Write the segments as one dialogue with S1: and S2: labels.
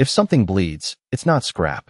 S1: If something bleeds, it's not scrap.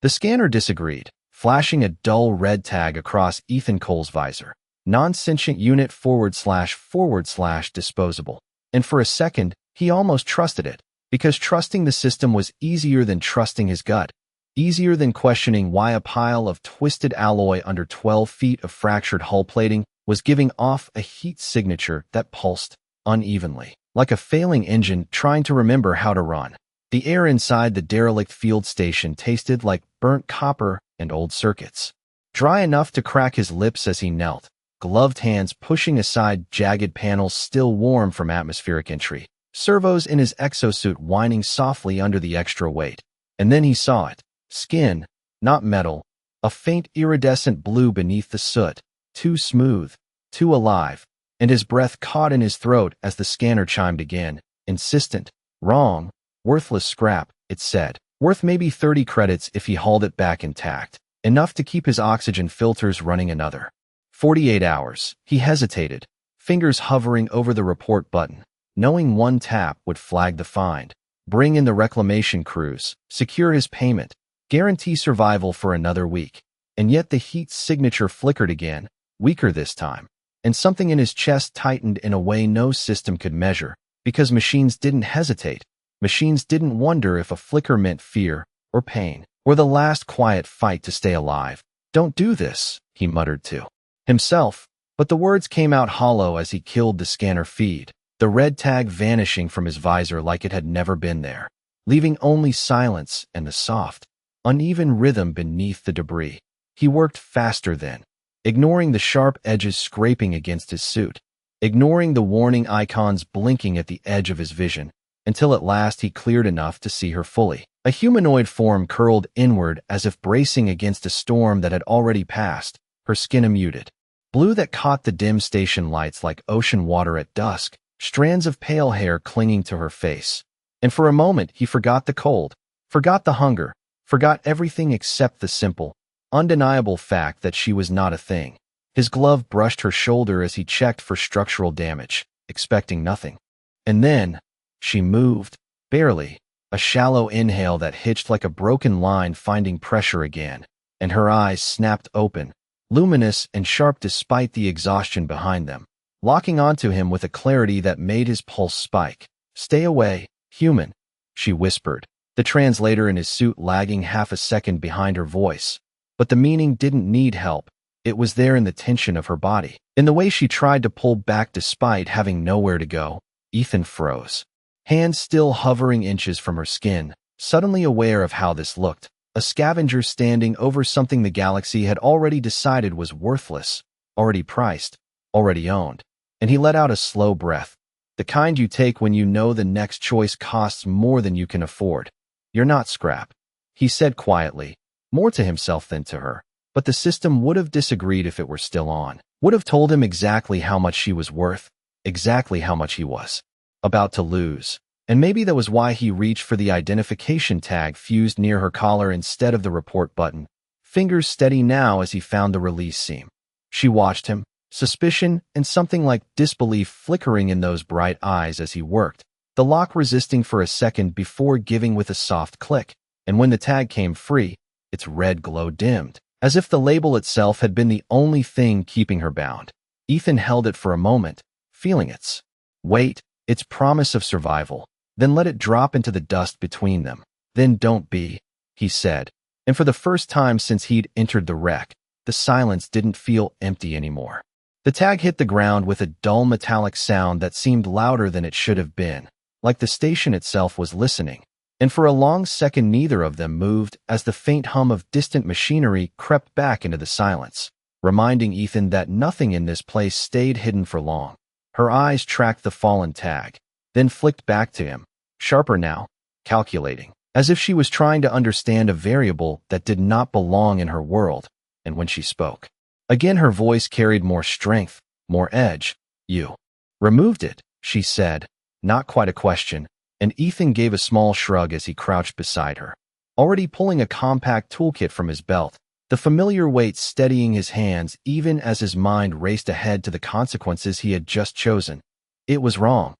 S1: The scanner disagreed, flashing a dull red tag across Ethan Cole's visor. Non-sentient unit // disposable. And for a second, he almost trusted it, because trusting the system was easier than trusting his gut. Easier than questioning why a pile of twisted alloy under 12 feet of fractured hull plating was giving off a heat signature that pulsed unevenly, like a failing engine trying to remember how to run. The air inside the derelict field station tasted like burnt copper and old circuits. Dry enough to crack his lips as he knelt, gloved hands pushing aside jagged panels still warm from atmospheric entry, servos in his exosuit whining softly under the extra weight. And then he saw it. Skin, not metal, a faint iridescent blue beneath the soot, too smooth, too alive, and his breath caught in his throat as the scanner chimed again, insistent. Wrong, worthless scrap, it said. Worth maybe 30 credits if he hauled it back intact, enough to keep his oxygen filters running another 48 hours. He hesitated, fingers hovering over the report button, knowing one tap would flag the find, bring in the reclamation crews, secure his payment, guarantee survival for another week. And yet the heat signature flickered again, weaker this time, and something in his chest tightened in a way no system could measure, because machines didn't hesitate. Machines didn't wonder if a flicker meant fear or pain, or the last quiet fight to stay alive. Don't do this, he muttered to himself, but the words came out hollow as he killed the scanner feed, the red tag vanishing from his visor like it had never been there, leaving only silence and the soft, uneven rhythm beneath the debris. He worked faster then, ignoring the sharp edges scraping against his suit, ignoring the warning icons blinking at the edge of his vision, until at last he cleared enough to see her fully. A humanoid form curled inward as if bracing against a storm that had already passed, her skin a muted blue that caught the dim station lights like ocean water at dusk, strands of pale hair clinging to her face. And for a moment he forgot the cold, forgot the hunger, forgot everything except the simple, undeniable fact that she was not a thing. His glove brushed her shoulder as he checked for structural damage, expecting nothing. And then she moved, barely, a shallow inhale that hitched like a broken line finding pressure again, and her eyes snapped open, luminous and sharp despite the exhaustion behind them, locking onto him with a clarity that made his pulse spike. Stay away, human, she whispered, the translator in his suit lagging half a second behind her voice. But the meaning didn't need help. It was there in the tension of her body, in the way she tried to pull back despite having nowhere to go. Ethan froze, hands still hovering inches from her skin, suddenly aware of how this looked. A scavenger standing over something the galaxy had already decided was worthless, already priced, already owned. And he let out a slow breath, the kind you take when you know the next choice costs more than you can afford. You're not scrap, he said quietly, more to himself than to her. But the system would have disagreed if it were still on, would have told him exactly how much she was worth, exactly how much he was about to lose. And maybe that was why he reached for the identification tag fused near her collar instead of the report button, fingers steady now as he found the release seam. She watched him, suspicion and something like disbelief flickering in those bright eyes as he worked, the lock resisting for a second before giving with a soft click. And when the tag came free, its red glow dimmed, as if the label itself had been the only thing keeping her bound. Ethan held it for a moment, feeling its weight, its promise of survival, then let it drop into the dust between them. Then don't be, he said. And for the first time since he'd entered the wreck, the silence didn't feel empty anymore. The tag hit the ground with a dull metallic sound that seemed louder than it should have been, like the station itself was listening. And for a long second neither of them moved as the faint hum of distant machinery crept back into the silence, reminding Ethan that nothing in this place stayed hidden for long. Her eyes tracked the fallen tag, then flicked back to him, sharper now, calculating, as if she was trying to understand a variable that did not belong in her world. And when she spoke, again her voice carried more strength, more edge. You removed it, she said, not quite a question. And Ethan gave a small shrug as he crouched beside her, already pulling a compact toolkit from his belt, the familiar weight steadying his hands even as his mind raced ahead to the consequences he had just chosen. It was wrong,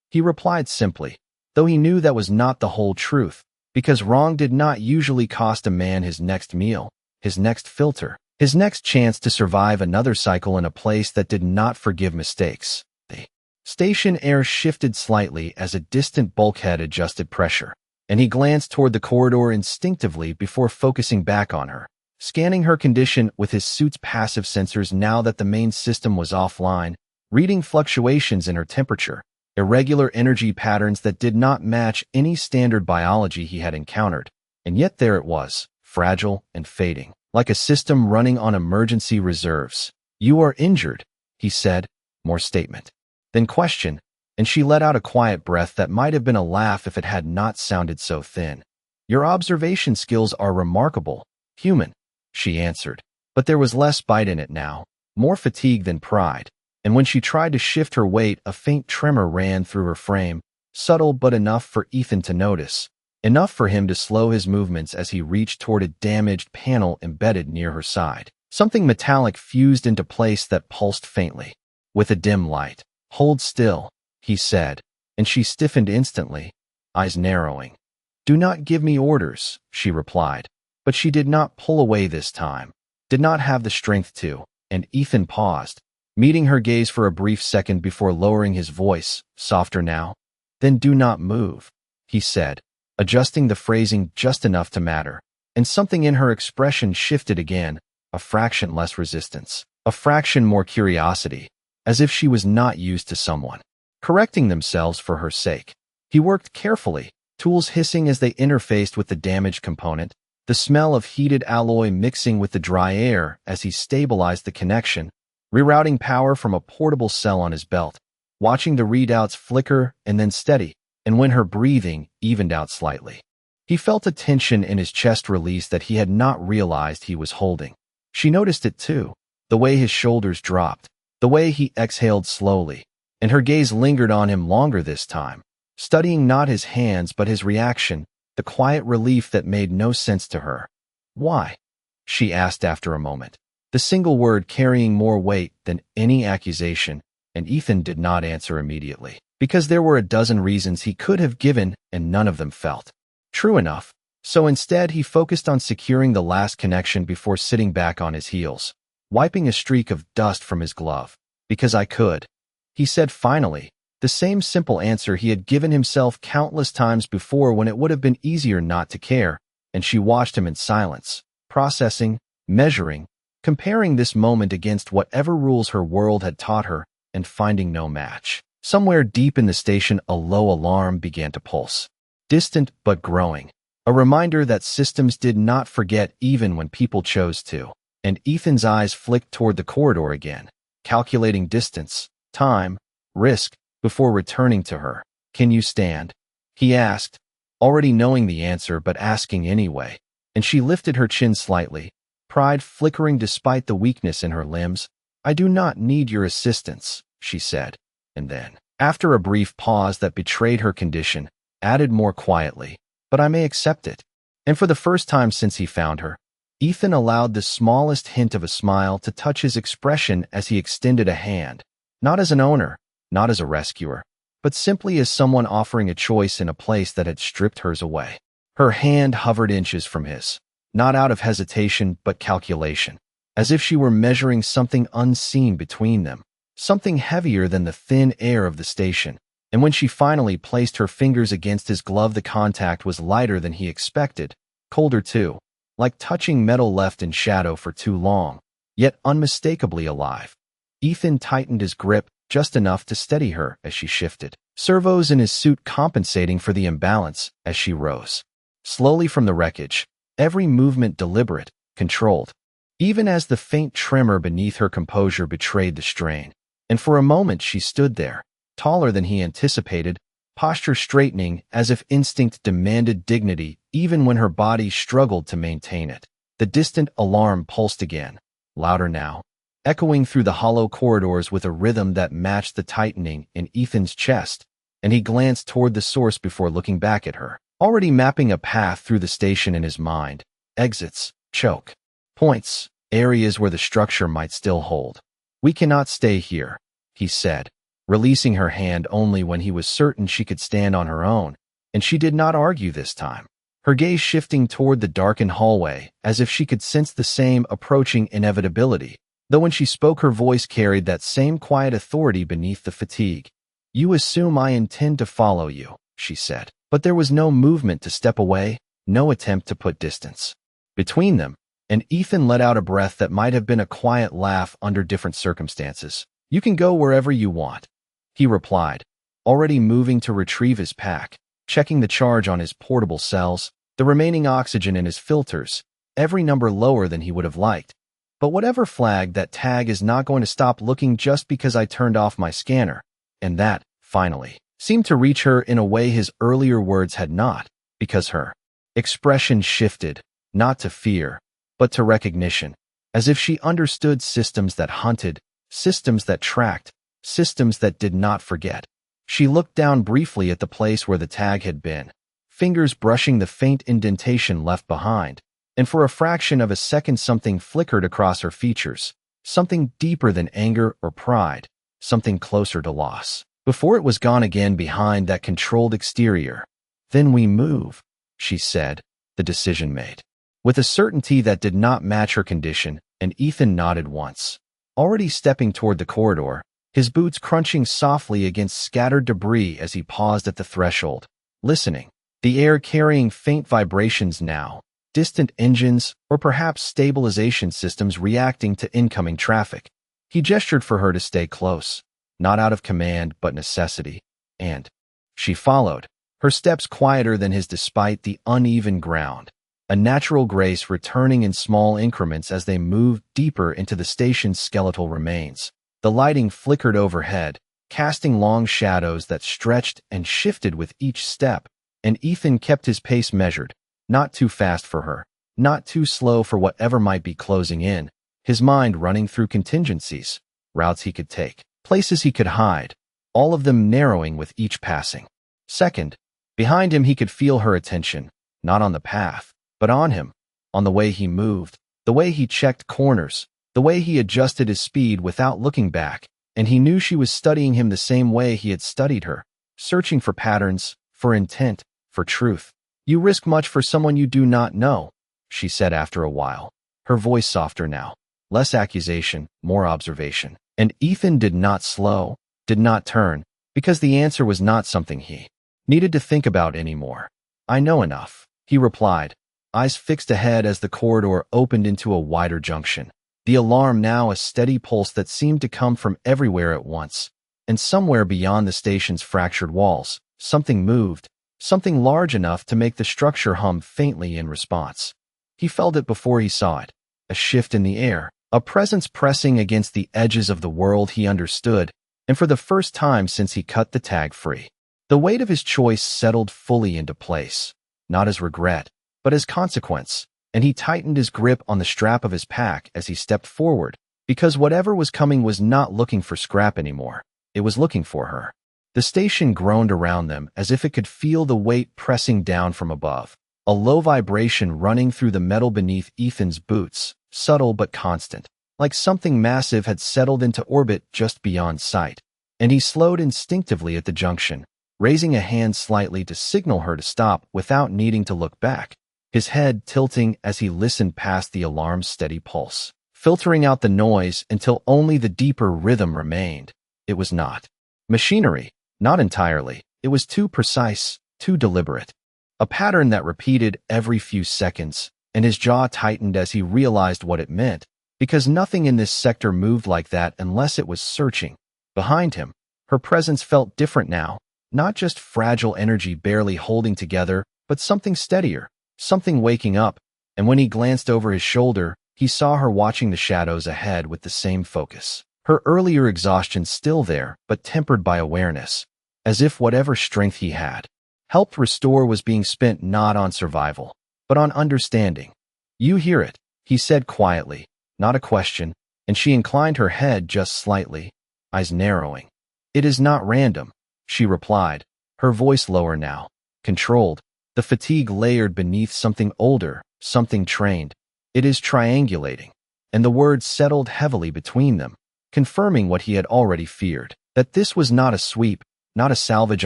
S1: he replied simply, though he knew that was not the whole truth. Because wrong did not usually cost a man his next meal, his next filter, his next chance to survive another cycle in a place that did not forgive mistakes. The station air shifted slightly as a distant bulkhead adjusted pressure, and he glanced toward the corridor instinctively before focusing back on her, scanning her condition with his suit's passive sensors now that the main system was offline, reading fluctuations in her temperature, irregular energy patterns that did not match any standard biology he had encountered, and yet there it was, fragile and fading, like a system running on emergency reserves. "You are injured," he said, more statement than question, and she let out a quiet breath that might have been a laugh if it had not sounded so thin. "Your observation skills are remarkable, human," she answered, but there was less bite in it now, more fatigue than pride, and when she tried to shift her weight, a faint tremor ran through her frame, subtle but enough for Ethan to notice, enough for him to slow his movements as he reached toward a damaged panel embedded near her side. Something metallic fused into place that pulsed faintly, with a dim light. "Hold still," he said, and she stiffened instantly, eyes narrowing. "Do not give me orders," she replied, but she did not pull away this time, did not have the strength to, and Ethan paused, meeting her gaze for a brief second before lowering his voice, softer now. "Then do not move," he said, adjusting the phrasing just enough to matter, and something in her expression shifted again, a fraction less resistance, a fraction more curiosity, as if she was not used to someone correcting themselves for her sake. He worked carefully, tools hissing as they interfaced with the damaged component, the smell of heated alloy mixing with the dry air as he stabilized the connection, rerouting power from a portable cell on his belt, watching the readouts flicker and then steady, and when her breathing evened out slightly, he felt a tension in his chest release that he had not realized he was holding. She noticed it too, the way his shoulders dropped, the way he exhaled slowly, and her gaze lingered on him longer this time, studying not his hands but his reaction, the quiet relief that made no sense to her. "Why?" she asked after a moment, the single word carrying more weight than any accusation, and Ethan did not answer immediately, because there were a dozen reasons he could have given and none of them felt true enough. So instead he focused on securing the last connection before sitting back on his heels, wiping a streak of dust from his glove. "Because I could," he said finally, the same simple answer he had given himself countless times before when it would have been easier not to care, and she watched him in silence, processing, measuring, comparing this moment against whatever rules her world had taught her, and finding no match. Somewhere deep in the station, a low alarm began to pulse, distant but growing, a reminder that systems did not forget even when people chose to, and Ethan's eyes flicked toward the corridor again, calculating distance, time, risk, before returning to her. "Can you stand?" he asked, already knowing the answer but asking anyway, and she lifted her chin slightly, pride flickering despite the weakness in her limbs. "I do not need your assistance," she said, and then, after a brief pause that betrayed her condition, added more quietly, "But I may accept it." And for the first time since he found her, Ethan allowed the smallest hint of a smile to touch his expression as he extended a hand, not as an owner, not as a rescuer, but simply as someone offering a choice in a place that had stripped hers away. Her hand hovered inches from his, not out of hesitation but calculation, as if she were measuring something unseen between them, something heavier than the thin air of the station. And when she finally placed her fingers against his glove, the contact was lighter than he expected, colder too, like touching metal left in shadow for too long, yet unmistakably alive. Ethan tightened his grip just enough to steady her as she shifted, servos in his suit compensating for the imbalance as she rose slowly from the wreckage, every movement deliberate, controlled, even as the faint tremor beneath her composure betrayed the strain. And for a moment she stood there, taller than he anticipated, posture straightening as if instinct demanded dignity even when her body struggled to maintain it. The distant alarm pulsed again, louder now, echoing through the hollow corridors with a rhythm that matched the tightening in Ethan's chest, and he glanced toward the source before looking back at her, already mapping a path through the station in his mind. Exits, choke points, areas where the structure might still hold. "We cannot stay here," he said, releasing her hand only when he was certain she could stand on her own, and she did not argue this time. her gaze shifting toward the darkened hallway, as if she could sense the same approaching inevitability, though when she spoke her voice carried that same quiet authority beneath the fatigue. "You assume I intend to follow you," she said. But there was no movement to step away, no attempt to put distance between them, and Ethan let out a breath that might have been a quiet laugh under different circumstances. "You can go wherever you want," he replied, already moving to retrieve his pack, checking the charge on his portable cells, the remaining oxygen in his filters, every number lower than he would have liked. "But whatever flag that tag is not going to stop looking just because I turned off my scanner." And that, finally, seemed to reach her in a way his earlier words had not, because her expression shifted, not to fear, but to recognition, as if she understood systems that hunted, systems that tracked, systems that did not forget. She looked down briefly at the place where the tag had been, fingers brushing the faint indentation left behind, and for a fraction of a second something flickered across her features, something deeper than anger or pride, something closer to loss, before it was gone again behind that controlled exterior. "Then we move," she said, the decision made, with a certainty that did not match her condition, and Ethan nodded once, already stepping toward the corridor, his boots crunching softly against scattered debris as he paused at the threshold, listening, the air carrying faint vibrations now, distant engines or perhaps stabilization systems reacting to incoming traffic. He gestured for her to stay close, not out of command but necessity, and she followed, her steps quieter than his despite the uneven ground, a natural grace returning in small increments as they moved deeper into the station's skeletal remains. The lighting flickered overhead, casting long shadows that stretched and shifted with each step, and Ethan kept his pace measured, not too fast for her, not too slow for whatever might be closing in, his mind running through contingencies, routes he could take, places he could hide, all of them narrowing with each passing second. Behind him he could feel her attention, not on the path, but on him, on the way he moved, the way he checked corners, the way he adjusted his speed without looking back, and he knew she was studying him the same way he had studied her, searching for patterns, for intent, for truth. "You risk much for someone you do not know," she said after a while, her voice softer now, less accusation, more observation. And Ethan did not slow, did not turn, because the answer was not something he needed to think about anymore. "I know enough," he replied, eyes fixed ahead as the corridor opened into a wider junction. The alarm now a steady pulse that seemed to come from everywhere at once, and somewhere beyond the station's fractured walls, something moved, something large enough to make the structure hum faintly in response. He felt it before he saw it, a shift in the air, a presence pressing against the edges of the world he understood, and for the first time since he cut the tag free, the weight of his choice settled fully into place, not as regret, but as consequence, and he tightened his grip on the strap of his pack as he stepped forward, because whatever was coming was not looking for scrap anymore, it was looking for her. The station groaned around them as if it could feel the weight pressing down from above, a low vibration running through the metal beneath Ethan's boots, subtle but constant, like something massive had settled into orbit just beyond sight, and he slowed instinctively at the junction, raising a hand slightly to signal her to stop without needing to look back, his head tilting as he listened past the alarm's steady pulse, filtering out the noise until only the deeper rhythm remained. It was not machinery, not entirely. It was too precise, too deliberate. A pattern that repeated every few seconds, and his jaw tightened as he realized what it meant, because nothing in this sector moved like that unless it was searching. Behind him, her presence felt different now, not just fragile energy barely holding together, but something steadier, something waking up, and when he glanced over his shoulder, he saw her watching the shadows ahead with the same focus. Her earlier exhaustion still there, but tempered by awareness, as if whatever strength he had helped restore was being spent not on survival, but on understanding. "You hear it," he said quietly, not a question, and she inclined her head just slightly, eyes narrowing. "It is not random," she replied, her voice lower now, controlled, the fatigue layered beneath something older, something trained. "It is triangulating," and the words settled heavily between them, confirming what he had already feared, that this was not a sweep, not a salvage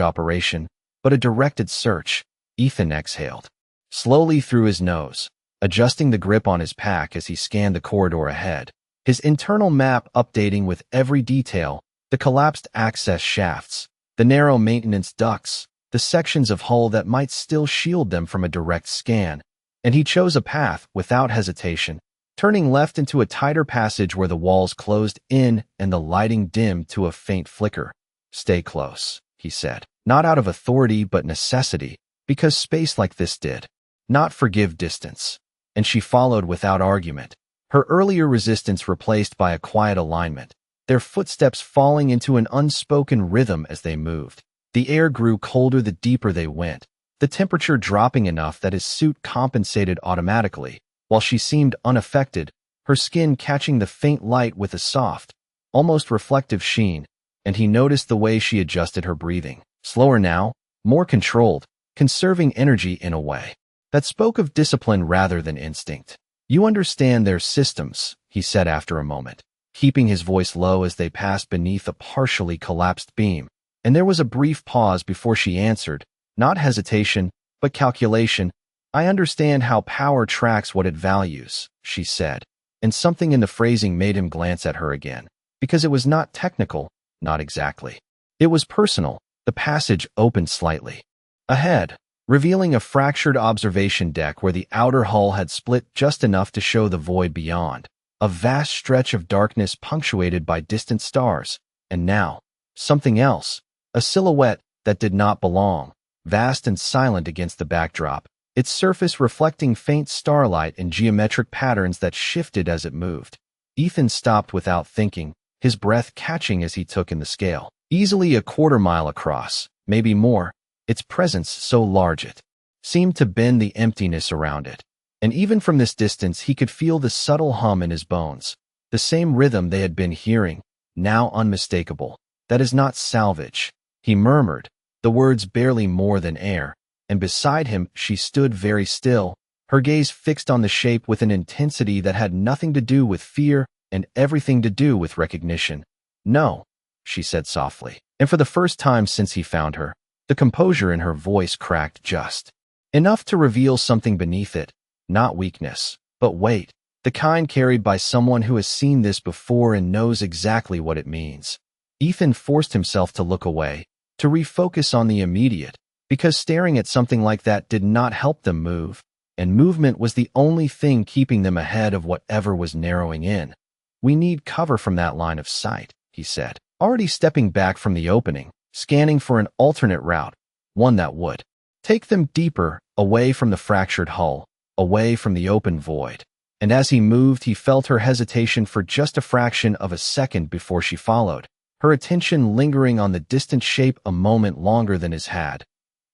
S1: operation, but a directed search. Ethan exhaled, slowly through his nose, adjusting the grip on his pack as he scanned the corridor ahead, his internal map updating with every detail: the collapsed access shafts, the narrow maintenance ducts, the sections of hull that might still shield them from a direct scan. And he chose a path without hesitation, turning left into a tighter passage where the walls closed in and the lighting dimmed to a faint flicker. "Stay close," he said, not out of authority but necessity, because space like this did not forgive distance. And she followed without argument, her earlier resistance replaced by a quiet alignment, their footsteps falling into an unspoken rhythm as they moved. The air grew colder the deeper they went, the temperature dropping enough that his suit compensated automatically, while she seemed unaffected, her skin catching the faint light with a soft, almost reflective sheen, and he noticed the way she adjusted her breathing, slower now, more controlled, conserving energy in a way that spoke of discipline rather than instinct. "You understand their systems," he said after a moment, keeping his voice low as they passed beneath a partially collapsed beam. And there was a brief pause before she answered, not hesitation, but calculation. "I understand how power tracks what it values," she said, and something in the phrasing made him glance at her again, because it was not technical, not exactly. It was personal. The passage opened slightly ahead, revealing a fractured observation deck where the outer hull had split just enough to show the void beyond, a vast stretch of darkness punctuated by distant stars, and now, something else, a silhouette that did not belong, vast and silent against the backdrop, its surface reflecting faint starlight and geometric patterns that shifted as it moved. Ethan stopped without thinking, his breath catching as he took in the scale. Easily a quarter-mile across, maybe more, its presence so large it seemed to bend the emptiness around it. And even from this distance he could feel the subtle hum in his bones, the same rhythm they had been hearing, now unmistakable. "That is not salvage," he murmured, the words barely more than air, and beside him she stood very still, her gaze fixed on the shape with an intensity that had nothing to do with fear and everything to do with recognition. "No," she said softly, and for the first time since he found her, the composure in her voice cracked just enough to reveal something beneath it, not weakness, but weight, the kind carried by someone who has seen this before and knows exactly what it means. Ethan forced himself to look away, to refocus on the immediate, because staring at something like that did not help them move, and movement was the only thing keeping them ahead of whatever was narrowing in. "We need cover from that line of sight," he said, already stepping back from the opening, scanning for an alternate route, one that would take them deeper, away from the fractured hull, away from the open void. And as he moved, he felt her hesitation for just a fraction of a second before she followed, her attention lingering on the distant shape a moment longer than his had.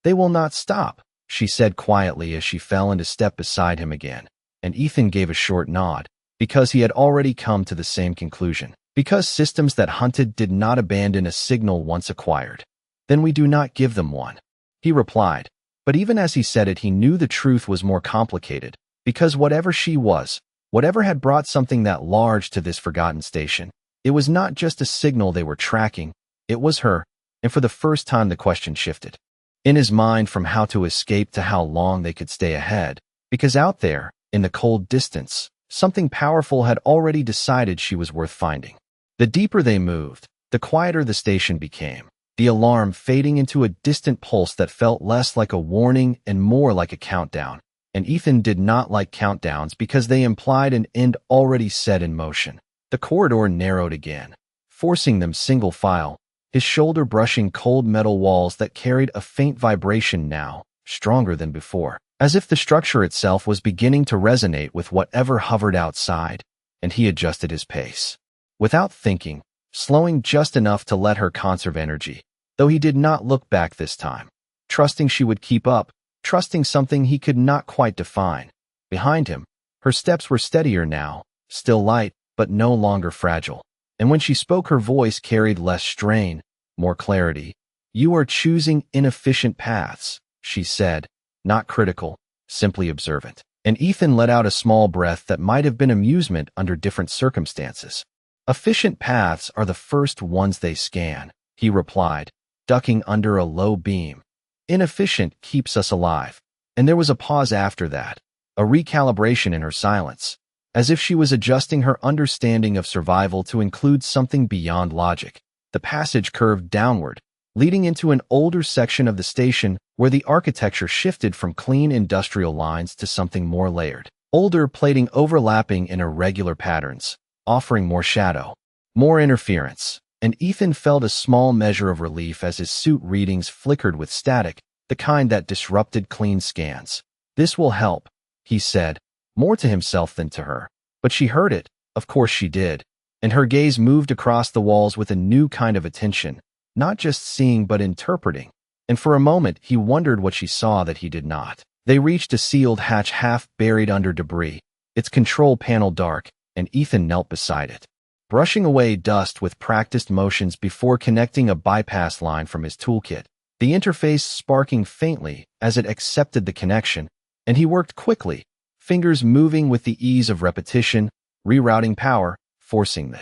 S1: "They will not stop," she said quietly as she fell into step beside him again, and Ethan gave a short nod, because he had already come to the same conclusion. Because systems that hunted did not abandon a signal once acquired. "Then we do not give them one," he replied. But even as he said it, he knew the truth was more complicated, because whatever she was, whatever had brought something that large to this forgotten station, it was not just a signal they were tracking, it was her, and for the first time the question shifted in his mind from how to escape to how long they could stay ahead, because out there, in the cold distance, something powerful had already decided she was worth finding. The deeper they moved, the quieter the station became, the alarm fading into a distant pulse that felt less like a warning and more like a countdown. And Ethan did not like countdowns because they implied an end already set in motion. The corridor narrowed again, forcing them single file, his shoulder brushing cold metal walls that carried a faint vibration now, stronger than before, as if the structure itself was beginning to resonate with whatever hovered outside, and he adjusted his pace. Without thinking, slowing just enough to let her conserve energy, though he did not look back this time, trusting she would keep up, trusting something he could not quite define. Behind him, her steps were steadier now, still light, but no longer fragile. And when she spoke, her voice carried less strain, more clarity. "You are choosing inefficient paths," she said, not critical, simply observant. And Ethan let out a small breath that might have been amusement under different circumstances. "Efficient paths are the first ones they scan," he replied, ducking under a low beam. "Inefficient keeps us alive. And there was a pause after that, a recalibration in her silence, as if she was adjusting her understanding of survival to include something beyond logic. The passage curved downward, leading into an older section of the station where the architecture shifted from clean industrial lines to something more layered. Older plating overlapping in irregular patterns, offering more shadow, more interference, and Ethan felt a small measure of relief as his suit readings flickered with static, the kind that disrupted clean scans. "This will help," he said, more to himself than to her. But she heard it, of course she did, and her gaze moved across the walls with a new kind of attention, not just seeing but interpreting. And for a moment he wondered what she saw that he did not. They reached a sealed hatch half buried under debris, its control panel dark, and Ethan knelt beside it, brushing away dust with practiced motions before connecting a bypass line from his toolkit, the interface sparking faintly as it accepted the connection, and he worked quickly, fingers moving with the ease of repetition, rerouting power, forcing the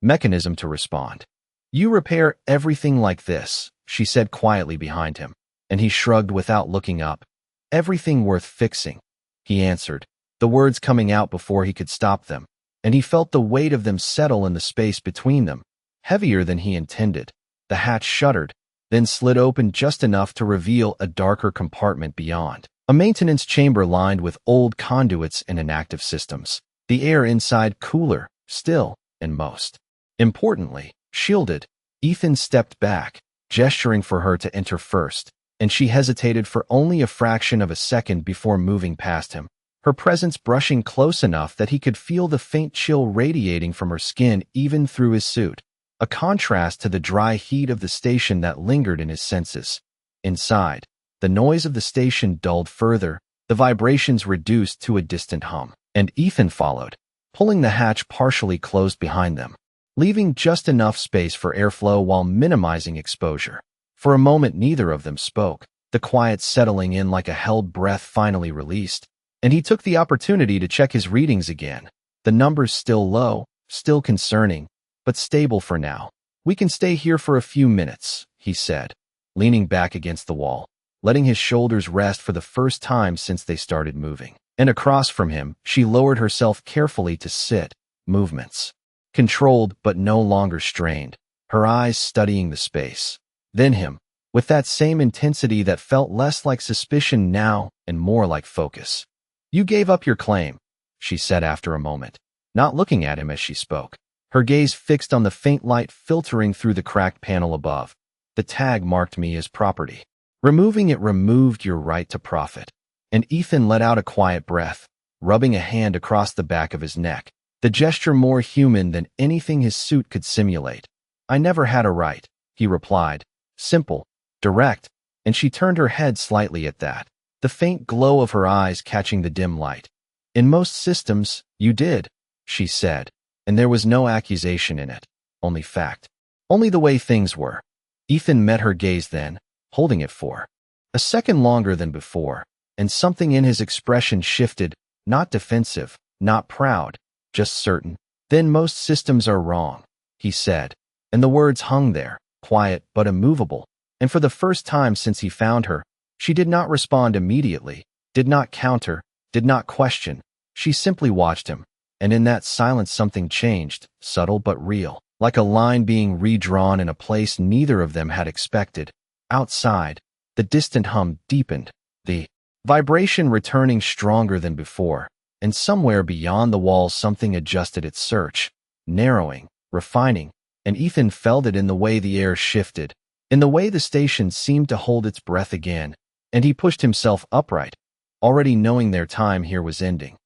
S1: mechanism to respond. "You repair everything like this," she said quietly behind him, and he shrugged without looking up. "Everything worth fixing," he answered, the words coming out before he could stop them, and he felt the weight of them settle in the space between them, heavier than he intended. The hatch shuddered, then slid open just enough to reveal a darker compartment beyond. A maintenance chamber lined with old conduits and inactive systems. The air inside cooler, still, and most importantly, shielded. Ethan stepped back, gesturing for her to enter first, and she hesitated for only a fraction of a second before moving past him, her presence brushing close enough that he could feel the faint chill radiating from her skin even through his suit, a contrast to the dry heat of the station that lingered in his senses. Inside, the noise of the station dulled further, the vibrations reduced to a distant hum, and Ethan followed, pulling the hatch partially closed behind them, leaving just enough space for airflow while minimizing exposure. For a moment neither of them spoke, the quiet settling in like a held breath finally released, and he took the opportunity to check his readings again. The numbers still low, still concerning, but stable for now. "We can stay here for a few minutes," he said, leaning back against the wall, letting his shoulders rest for the first time since they started moving. And across from him, she lowered herself carefully to sit, movements controlled but no longer strained, her eyes studying the space. Then him, with that same intensity that felt less like suspicion now and more like focus. "You gave up your claim," she said after a moment, not looking at him as she spoke, her gaze fixed on the faint light filtering through the cracked panel above. "The tag marked me as property. Removing it removed your right to profit." And Ethan let out a quiet breath, rubbing a hand across the back of his neck, the gesture more human than anything his suit could simulate. "I never had a right," he replied, simple, direct, and she turned her head slightly at that, the faint glow of her eyes catching the dim light. "In most systems, you did," she said, and there was no accusation in it, only fact. Only the way things were. Ethan met her gaze then, holding it for a second longer than before, and something in his expression shifted, not defensive, not proud, just certain. "Then most systems are wrong," he said, and the words hung there, quiet but immovable, and for the first time since he found her, she did not respond immediately, did not counter, did not question. She simply watched him, and in that silence something changed, subtle but real, like a line being redrawn in a place neither of them had expected. Outside, the distant hum deepened, the vibration returning stronger than before, and somewhere beyond the walls something adjusted its search, narrowing, refining, and Ethan felt it in the way the air shifted, in the way the station seemed to hold its breath again, and he pushed himself upright, already knowing their time here was ending.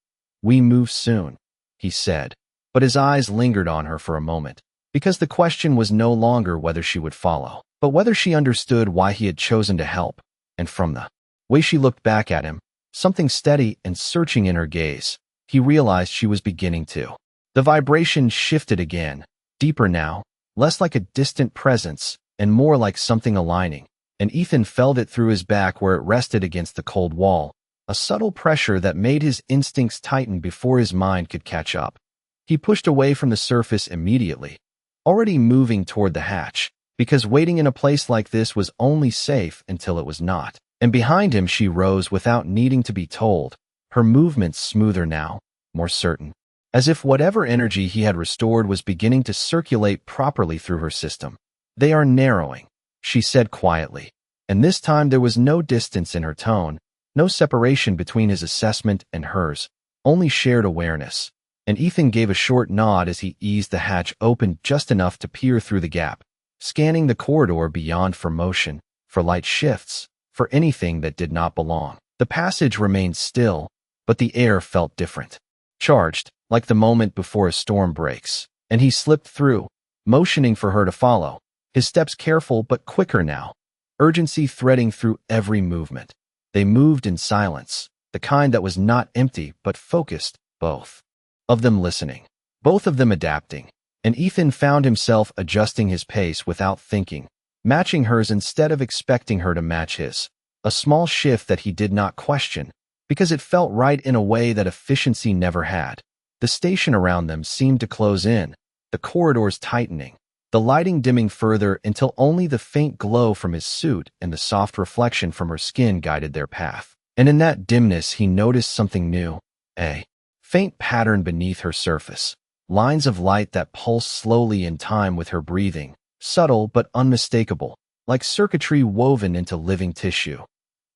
S1: "We move soon," he said, but his eyes lingered on her for a moment, because the question was no longer whether she would follow, but whether she understood why he had chosen to help, and from the way she looked back at him, something steady and searching in her gaze, he realized she was beginning to. The vibration shifted again, deeper now, less like a distant presence, and more like something aligning, and Ethan felt it through his back where it rested against the cold wall, a subtle pressure that made his instincts tighten before his mind could catch up. He pushed away from the surface immediately, already moving toward the hatch, because waiting in a place like this was only safe until it was not. And behind him she rose without needing to be told, her movements smoother now, more certain, as if whatever energy he had restored was beginning to circulate properly through her system. "They are narrowing," she said quietly, and this time there was no distance in her tone, no separation between his assessment and hers, only shared awareness. And Ethan gave a short nod as he eased the hatch open just enough to peer through the gap, scanning the corridor beyond for motion, for light shifts, for anything that did not belong. The passage remained still, but the air felt different. Charged, like the moment before a storm breaks, and he slipped through, motioning for her to follow, his steps careful but quicker now, urgency threading through every movement. They moved in silence, the kind that was not empty but focused, both of them listening, both of them adapting, and Ethan found himself adjusting his pace without thinking, matching hers instead of expecting her to match his, a small shift that he did not question, because it felt right in a way that efficiency never had. The station around them seemed to close in, the corridors tightening, the lighting dimming further until only the faint glow from his suit and the soft reflection from her skin guided their path. And in that dimness he noticed something new, a faint pattern beneath her surface, lines of light that pulsed slowly in time with her breathing, subtle but unmistakable, like circuitry woven into living tissue.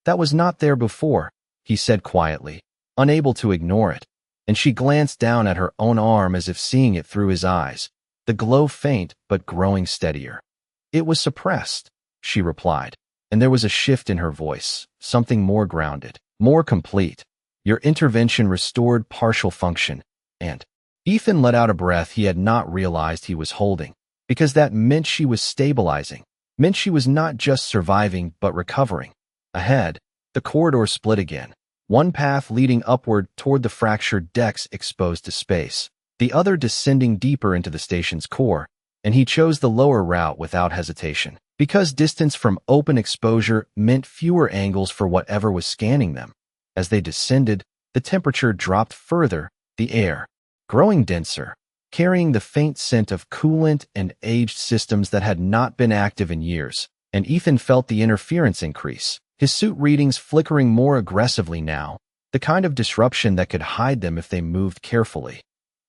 S1: "That was not there before," he said quietly, unable to ignore it, and she glanced down at her own arm as if seeing it through his eyes, the glow faint but growing steadier. "It was suppressed," she replied, and there was a shift in her voice, something more grounded, more complete. "Your intervention restored partial function," and Ethan let out a breath he had not realized he was holding, because that meant she was stabilizing, meant she was not just surviving but recovering. Ahead, the corridor split again, one path leading upward toward the fractured decks exposed to space, the other descending deeper into the station's core, and he chose the lower route without hesitation, because distance from open exposure meant fewer angles for whatever was scanning them. As they descended, the temperature dropped further, the air growing denser, carrying the faint scent of coolant and aged systems that had not been active in years, and Ethan felt the interference increase, his suit readings flickering more aggressively now, the kind of disruption that could hide them if they moved carefully.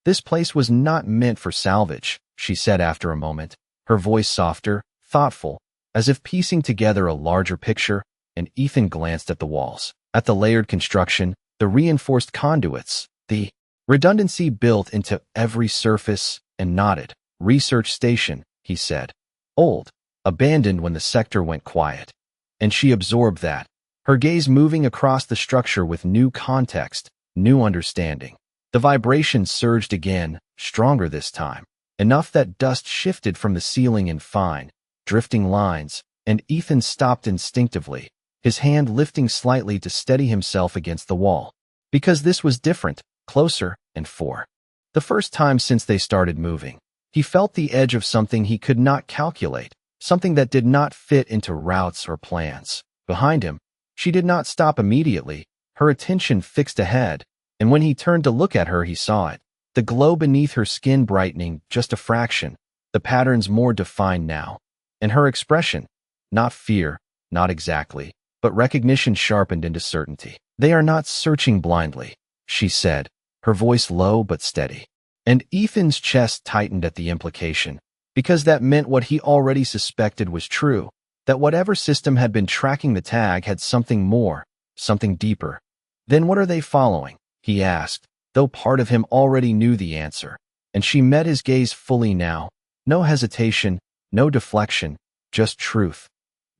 S1: "This place was not meant for salvage," she said after a moment, her voice softer, thoughtful, as if piecing together a larger picture, and Ethan glanced at the walls, at the layered construction, the reinforced conduits, the redundancy built into every surface, and nodded. "Research station," he said. "Old, abandoned when the sector went quiet." And she absorbed that, her gaze moving across the structure with new context, new understanding. The vibration surged again, stronger this time, enough that dust shifted from the ceiling in fine, drifting lines, and Ethan stopped instinctively, his hand lifting slightly to steady himself against the wall. Because this was different, closer, and for the first time since they started moving, he felt the edge of something he could not calculate, something that did not fit into routes or plans. Behind him, she did not stop immediately, her attention fixed ahead, and when he turned to look at her he saw it, the glow beneath her skin brightening just a fraction, the patterns more defined now, and her expression, not fear, not exactly, but recognition sharpened into certainty. "They are not searching blindly," she said, her voice low but steady. And Ethan's chest tightened at the implication, because that meant what he already suspected was true, that whatever system had been tracking the tag had something more, something deeper. "Then what are they following?" he asked, though part of him already knew the answer, and she met his gaze fully now, no hesitation, no deflection, just truth.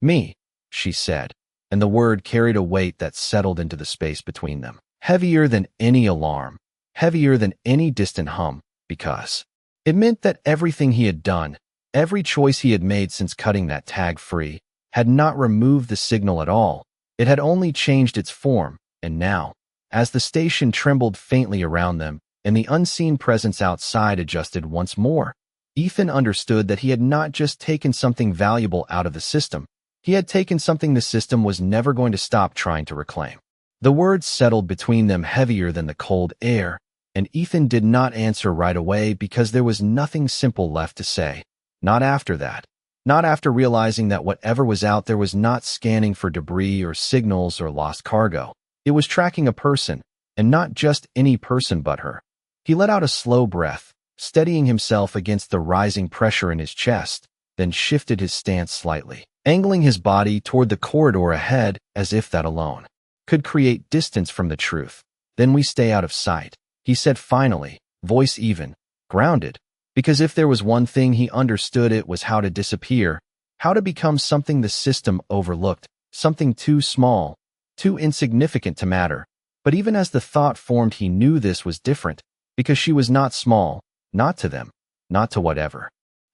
S1: "Me," she said, and the word carried a weight that settled into the space between them, heavier than any alarm, heavier than any distant hum, because it meant that everything he had done, every choice he had made since cutting that tag free, had not removed the signal at all. It had only changed its form, and now, as the station trembled faintly around them, and the unseen presence outside adjusted once more, Ethan understood that he had not just taken something valuable out of the system, he had taken something the system was never going to stop trying to reclaim. The words settled between them heavier than the cold air, and Ethan did not answer right away because there was nothing simple left to say. Not after that. Not after realizing that whatever was out there was not scanning for debris or signals or lost cargo. It was tracking a person, and not just any person but her. He let out a slow breath, steadying himself against the rising pressure in his chest, then shifted his stance slightly, angling his body toward the corridor ahead as if that alone could create distance from the truth. Then we stay out of sight, he said finally, voice even, grounded, because if there was one thing he understood, it was how to disappear, how to become something the system overlooked, something too small, too insignificant to matter. But even as the thought formed, he knew this was different, because she was not small, not to them, not to whatever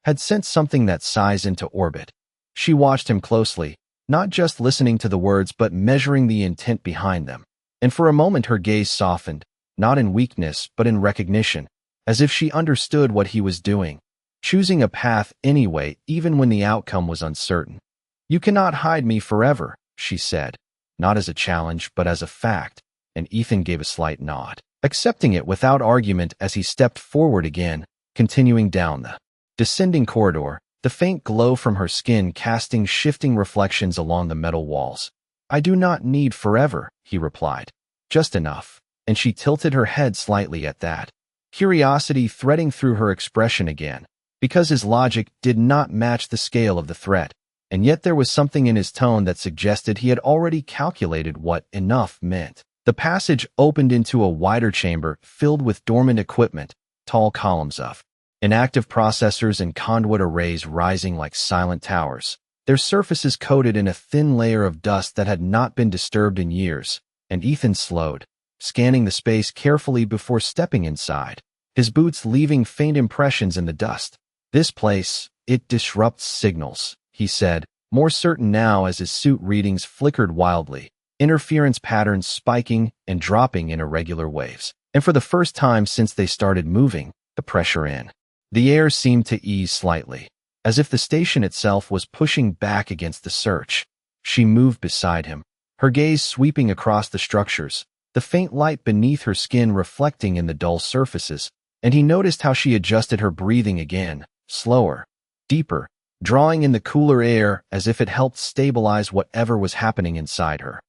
S1: had sent something that size into orbit. She watched him closely, not just listening to the words but measuring the intent behind them. And for a moment her gaze softened, not in weakness but in recognition, as if she understood what he was doing, choosing a path anyway even when the outcome was uncertain. You cannot hide me forever, she said, not as a challenge but as a fact, and Ethan gave a slight nod, accepting it without argument as he stepped forward again, continuing down the descending corridor, the faint glow from her skin casting shifting reflections along the metal walls. I do not need forever, he replied. Just enough. And she tilted her head slightly at that, curiosity threading through her expression again, because his logic did not match the scale of the threat, and yet there was something in his tone that suggested he had already calculated what enough meant. The passage opened into a wider chamber filled with dormant equipment, tall columns of inactive processors and conduit arrays rising like silent towers, their surfaces coated in a thin layer of dust that had not been disturbed in years, and Ethan slowed, scanning the space carefully before stepping inside, his boots leaving faint impressions in the dust. This place, it disrupts signals, he said, more certain now as his suit readings flickered wildly, interference patterns spiking and dropping in irregular waves. And for the first time since they started moving, the pressure in the air seemed to ease slightly, as if the station itself was pushing back against the search. She moved beside him, her gaze sweeping across the structures, the faint light beneath her skin reflecting in the dull surfaces, and he noticed how she adjusted her breathing again, slower, deeper, drawing in the cooler air as if it helped stabilize whatever was happening inside her.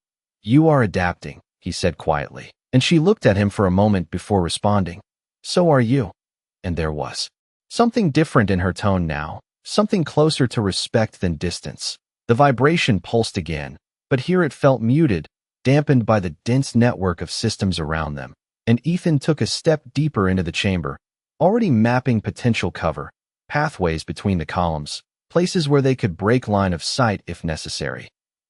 S1: You are adapting, he said quietly, and she looked at him for a moment before responding. So are you. And there was something different in her tone now, something closer to respect than distance. The vibration pulsed again, but here it felt muted, dampened by the dense network of systems around them, and Ethan took a step deeper into the chamber, already mapping potential cover, pathways between the columns, places where they could break line of sight if necessary.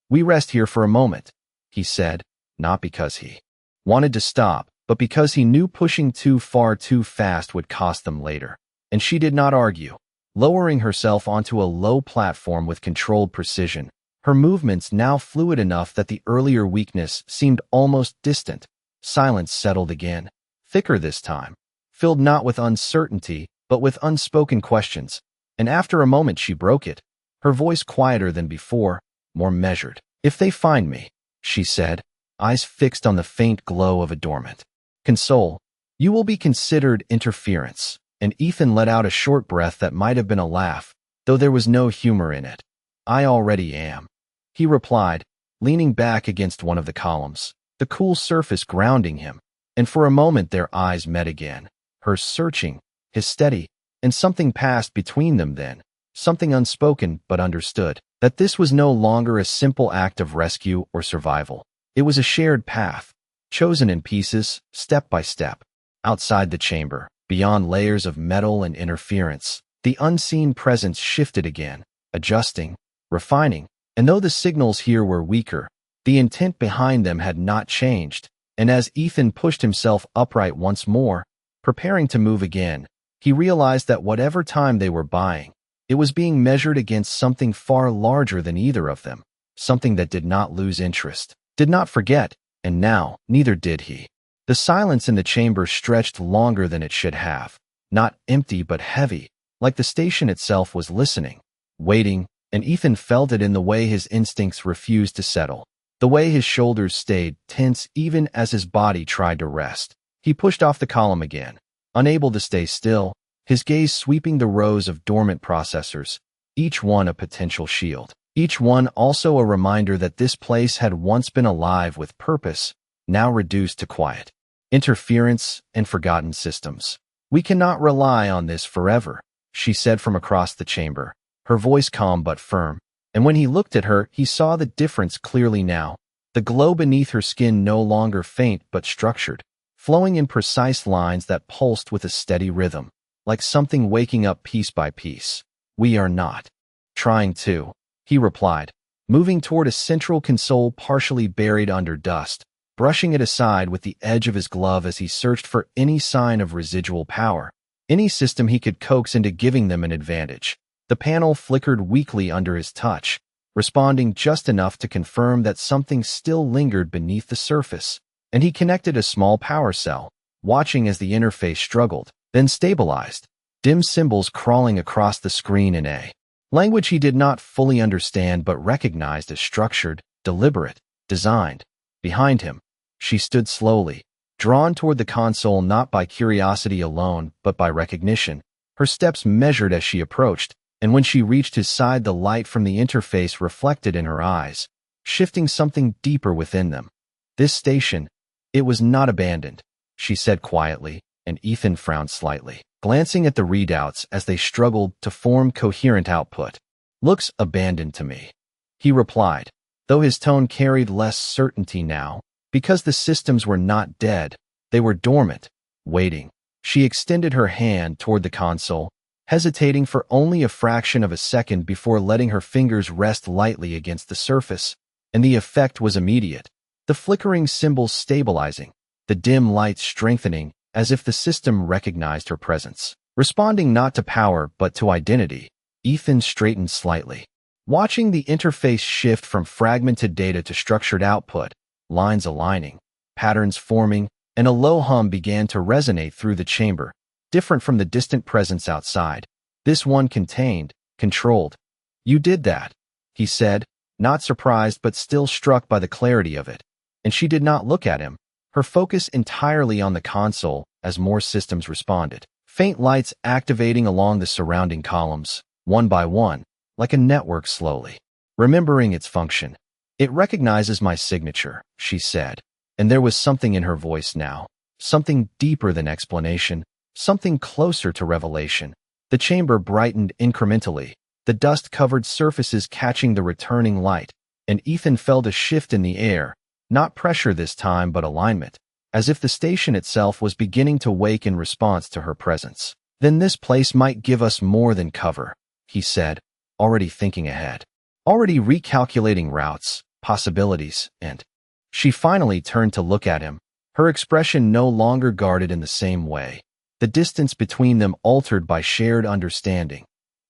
S1: We rest here for a moment, he said, not because he wanted to stop, but because he knew pushing too far too fast would cost them later. And she did not argue, lowering herself onto a low platform with controlled precision, her movements now fluid enough that the earlier weakness seemed almost distant. Silence settled again, thicker this time, filled not with uncertainty, but with unspoken questions, and after a moment she broke it, her voice quieter than before, more measured. If they find me, she said, eyes fixed on the faint glow of a dormant console, you will be considered interference. And Ethan let out a short breath that might have been a laugh, though there was no humor in it. I already am, he replied, leaning back against one of the columns, the cool surface grounding him, and for a moment their eyes met again, hers searching, his steady, and something passed between them then, something unspoken but understood, that this was no longer a simple act of rescue or survival. It was a shared path, chosen in pieces, step by step. Outside the chamber, beyond layers of metal and interference, the unseen presence shifted again, adjusting, refining, and though the signals here were weaker, the intent behind them had not changed, and as Ethan pushed himself upright once more, preparing to move again, he realized that whatever time they were buying, it was being measured against something far larger than either of them, something that did not lose interest, did not forget, and now, neither did he. The silence in the chamber stretched longer than it should have, not empty but heavy, like the station itself was listening, waiting, and Ethan felt it in the way his instincts refused to settle, the way his shoulders stayed tense even as his body tried to rest. He pushed off the column again, unable to stay still, his gaze sweeping the rows of dormant processors, each one a potential shield. Each one also a reminder that this place had once been alive with purpose, now reduced to quiet, interference, and forgotten systems. "We cannot rely on this forever," she said from across the chamber, her voice calm but firm. And when he looked at her, he saw the difference clearly now. The glow beneath her skin no longer faint but structured, flowing in precise lines that pulsed with a steady rhythm, like something waking up piece by piece. "We are not trying to," he replied, moving toward a central console partially buried under dust, brushing it aside with the edge of his glove as he searched for any sign of residual power, any system he could coax into giving them an advantage. The panel flickered weakly under his touch, responding just enough to confirm that something still lingered beneath the surface, and he connected a small power cell, watching as the interface struggled, then stabilized, dim symbols crawling across the screen in a language he did not fully understand but recognized as structured, deliberate, designed. Behind him, she stood slowly, drawn toward the console not by curiosity alone but by recognition, her steps measured as she approached, and when she reached his side the light from the interface reflected in her eyes, shifting something deeper within them. "This station, it was not abandoned," she said quietly, and Ethan frowned slightly, glancing at the readouts as they struggled to form coherent output. "Looks abandoned to me," he replied, though his tone carried less certainty now. Because the systems were not dead, they were dormant, waiting. She extended her hand toward the console, hesitating for only a fraction of a second before letting her fingers rest lightly against the surface, and the effect was immediate. The flickering symbols stabilizing, the dim lights strengthening, as if the system recognized her presence. Responding not to power but to identity, Ethan straightened slightly, watching the interface shift from fragmented data to structured output, lines aligning, patterns forming, and a low hum began to resonate through the chamber, different from the distant presence outside. This one contained, controlled. "You did that," he said, not surprised but still struck by the clarity of it. And she did not look at him, her focus entirely on the console as more systems responded. Faint lights activating along the surrounding columns, one by one, like a network slowly. Remembering its function. "It recognizes my signature," she said, and there was something in her voice now, something deeper than explanation, something closer to revelation. The chamber brightened incrementally, the dust-covered surfaces catching the returning light, and Ethan felt a shift in the air, not pressure this time but alignment, as if the station itself was beginning to wake in response to her presence. "Then this place might give us more than cover," he said, already thinking ahead, already recalculating routes, possibilities, and she finally turned to look at him, her expression no longer guarded in the same way, the distance between them altered by shared understanding.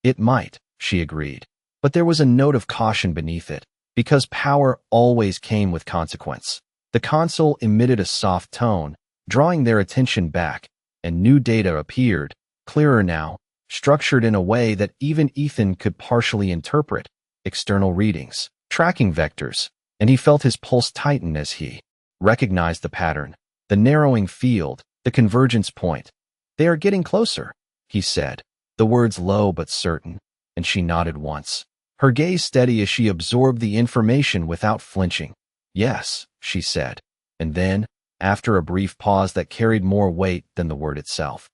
S1: "It might," she agreed, but there was a note of caution beneath it, because power always came with consequence. The console emitted a soft tone, drawing their attention back, and new data appeared, clearer now, structured in a way that even Ethan could partially interpret, external readings, tracking vectors, and he felt his pulse tighten as he recognized the pattern, the narrowing field, the convergence point. "They are getting closer," he said, the words low but certain, and she nodded once, her gaze steady as she absorbed the information without flinching. "Yes," she said, and then, after a brief pause that carried more weight than the word itself,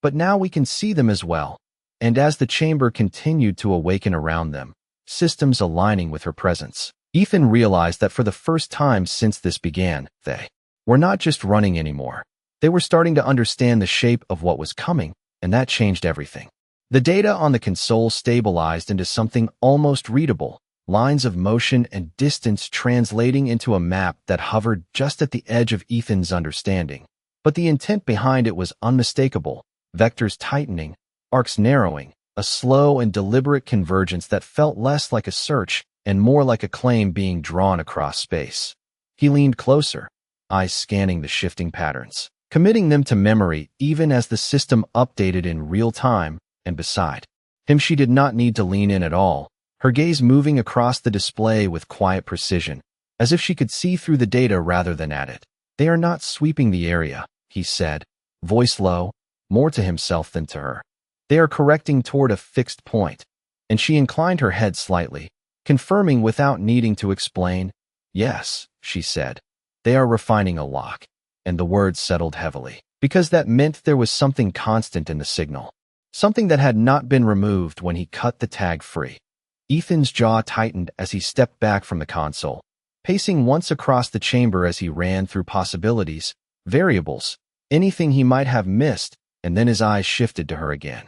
S1: "But now we can see them as well." And as the chamber continued to awaken around them, systems aligning with her presence, Ethan realized that for the first time since this began, they were not just running anymore. They were starting to understand the shape of what was coming, and that changed everything. The data on the console stabilized into something almost readable, lines of motion and distance translating into a map that hovered just at the edge of Ethan's understanding. But the intent behind it was unmistakable, vectors tightening, arcs narrowing, a slow and deliberate convergence that felt less like a search and more like a claim being drawn across space. He leaned closer, eyes scanning the shifting patterns, committing them to memory even as the system updated in real time, and beside him she did not need to lean in at all, her gaze moving across the display with quiet precision, as if she could see through the data rather than at it. "They are not sweeping the area," he said, voice low, more to himself than to her. "They are correcting toward a fixed point." and she inclined her head slightly, confirming without needing to explain. Yes, she said. They are refining a lock. And the words settled heavily, because that meant there was something constant in the signal. Something that had not been removed when he cut the tag free. Ethan's jaw tightened as he stepped back from the console, pacing once across the chamber as he ran through possibilities, variables, anything he might have missed, and then his eyes shifted to her again.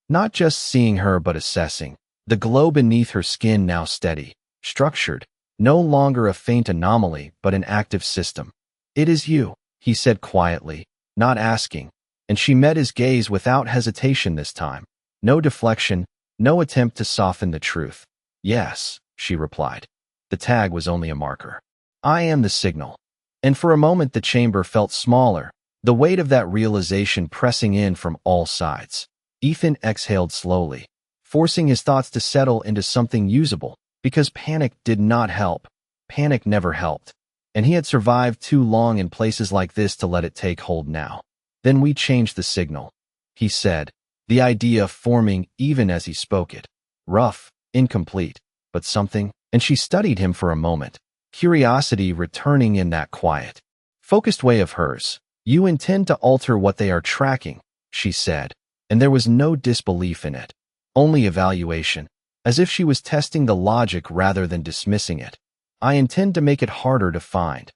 S1: Not just seeing her but assessing. The glow beneath her skin now steady, structured, no longer a faint anomaly but an active system. It is you, he said quietly, not asking, and she met his gaze without hesitation this time. No deflection, no attempt to soften the truth. Yes, she replied. The tag was only a marker. I am the signal. And for a moment the chamber felt smaller, the weight of that realization pressing in from all sides. Ethan exhaled slowly, forcing his thoughts to settle into something usable, because panic did not help. Panic never helped, and he had survived too long in places like this to let it take hold now. Then we changed the signal, he said, the idea forming even as he spoke it. Rough, incomplete, but something, and she studied him for a moment, curiosity returning in that quiet, focused way of hers. You intend to alter what they are tracking, she said, and there was no disbelief in it, only evaluation, as if she was testing the logic rather than dismissing it. I intend to make it harder to find,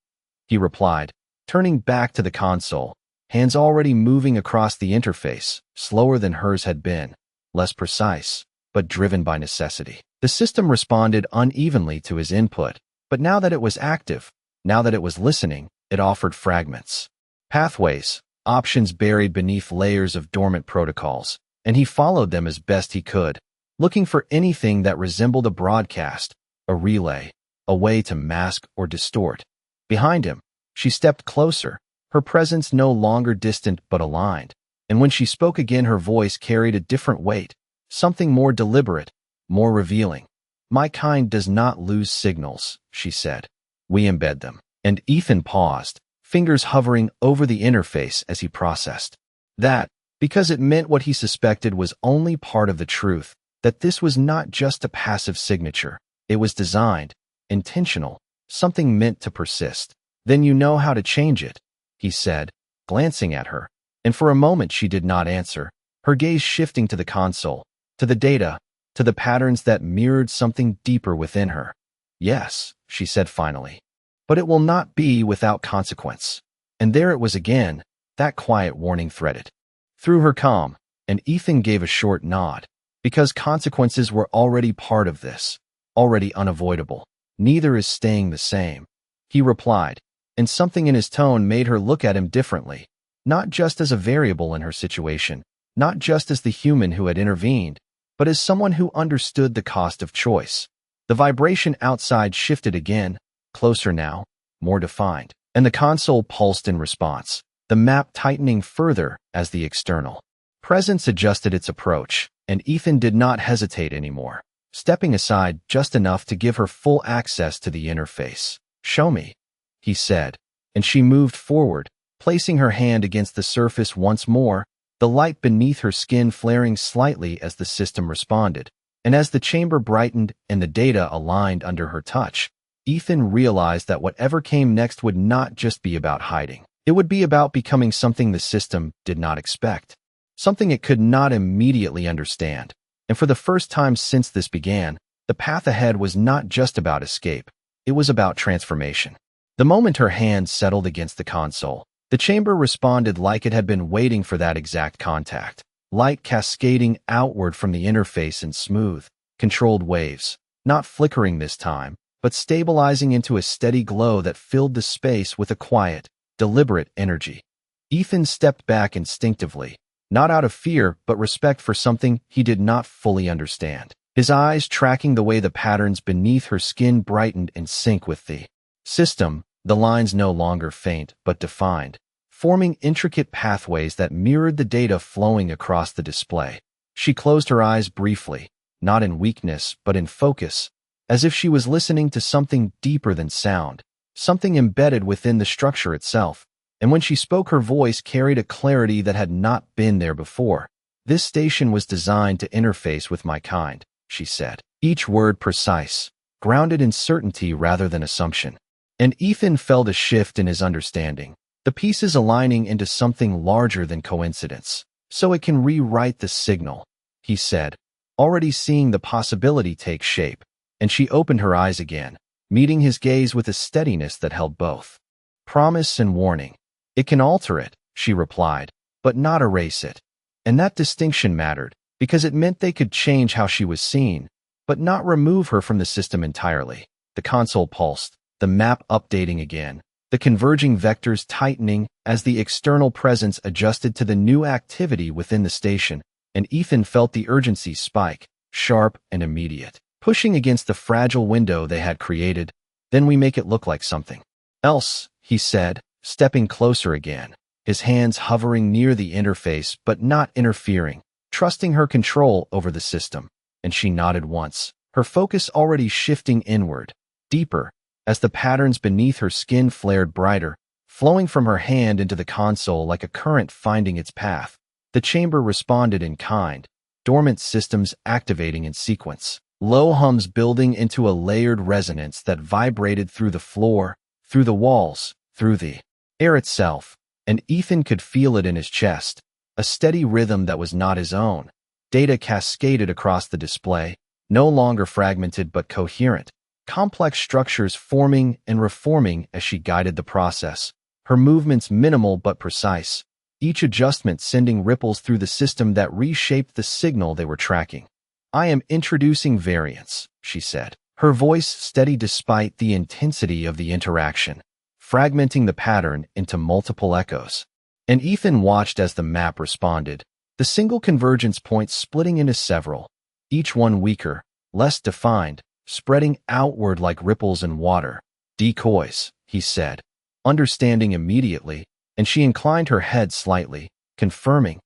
S1: he replied, turning back to the console, hands already moving across the interface, slower than hers had been, less precise, but driven by necessity. The system responded unevenly to his input, but now that it was active, now that it was listening, it offered fragments. Pathways, options buried beneath layers of dormant protocols, and he followed them as best he could, looking for anything that resembled a broadcast, a relay, a way to mask or distort. Behind him, she stepped closer, her presence no longer distant but aligned, and when she spoke again her voice carried a different weight, something more deliberate, more revealing. My kind does not lose signals, she said. We embed them. And Ethan paused, fingers hovering over the interface as he processed. That, because it meant what he suspected was only part of the truth, that this was not just a passive signature. It was designed, intentional, something meant to persist. Then you know how to change it, he said, glancing at her, and for a moment she did not answer, her gaze shifting to the console, to the data, to the patterns that mirrored something deeper within her. Yes, she said finally. But it will not be without consequence. And there it was again, that quiet warning threaded through her calm, and Ethan gave a short nod, because consequences were already part of this, already unavoidable. Neither is staying the same, he replied, and something in his tone made her look at him differently, not just as a variable in her situation, not just as the human who had intervened, but as someone who understood the cost of choice. The vibration outside shifted again, closer now, more defined, and the console pulsed in response, the map tightening further as the external presence adjusted its approach, and Ethan did not hesitate anymore, stepping aside just enough to give her full access to the interface. Show me, he said, and she moved forward, placing her hand against the surface once more, the light beneath her skin flaring slightly as the system responded. And as the chamber brightened and the data aligned under her touch, Ethan realized that whatever came next would not just be about hiding. It would be about becoming something the system did not expect, something it could not immediately understand. And for the first time since this began, the path ahead was not just about escape, it was about transformation. The moment her hand settled against the console, the chamber responded like it had been waiting for that exact contact. Light cascading outward from the interface in smooth, controlled waves, not flickering this time, but stabilizing into a steady glow that filled the space with a quiet, deliberate energy. Ethan stepped back instinctively, not out of fear but respect for something he did not fully understand, his eyes tracking the way the patterns beneath her skin brightened in sync with the system, the lines no longer faint but defined, forming intricate pathways that mirrored the data flowing across the display. She closed her eyes briefly, not in weakness but in focus, as if she was listening to something deeper than sound, something embedded within the structure itself. And when she spoke, her voice carried a clarity that had not been there before. This station was designed to interface with my kind, she said, each word precise, grounded in certainty rather than assumption. And Ethan felt a shift in his understanding, the pieces aligning into something larger than coincidence. So it can rewrite the signal, he said, already seeing the possibility take shape. And she opened her eyes again, meeting his gaze with a steadiness that held both promise and warning. It can alter it, she replied, but not erase it. And that distinction mattered, because it meant they could change how she was seen, but not remove her from the system entirely. The console pulsed, the map updating again, the converging vectors tightening as the external presence adjusted to the new activity within the station, and Ethan felt the urgency spike, sharp and immediate, pushing against the fragile window they had created. Then we make it look like something else, he said, stepping closer again, his hands hovering near the interface but not interfering, trusting her control over the system. And she nodded once, her focus already shifting inward, deeper, as the patterns beneath her skin flared brighter, flowing from her hand into the console like a current finding its path. The chamber responded in kind, dormant systems activating in sequence, low hums building into a layered resonance that vibrated through the floor, through the walls, through the air itself, and Ethan could feel it in his chest, a steady rhythm that was not his own. Data cascaded across the display, no longer fragmented but coherent, complex structures forming and reforming as she guided the process, her movements minimal but precise, each adjustment sending ripples through the system that reshaped the signal they were tracking. I am introducing variance, she said, her voice steady despite the intensity of the interaction, fragmenting the pattern into multiple echoes. And Ethan watched as the map responded, the single convergence point splitting into several, each one weaker, less defined, spreading outward like ripples in water. Decoys, he said, understanding immediately, and she inclined her head slightly, confirming.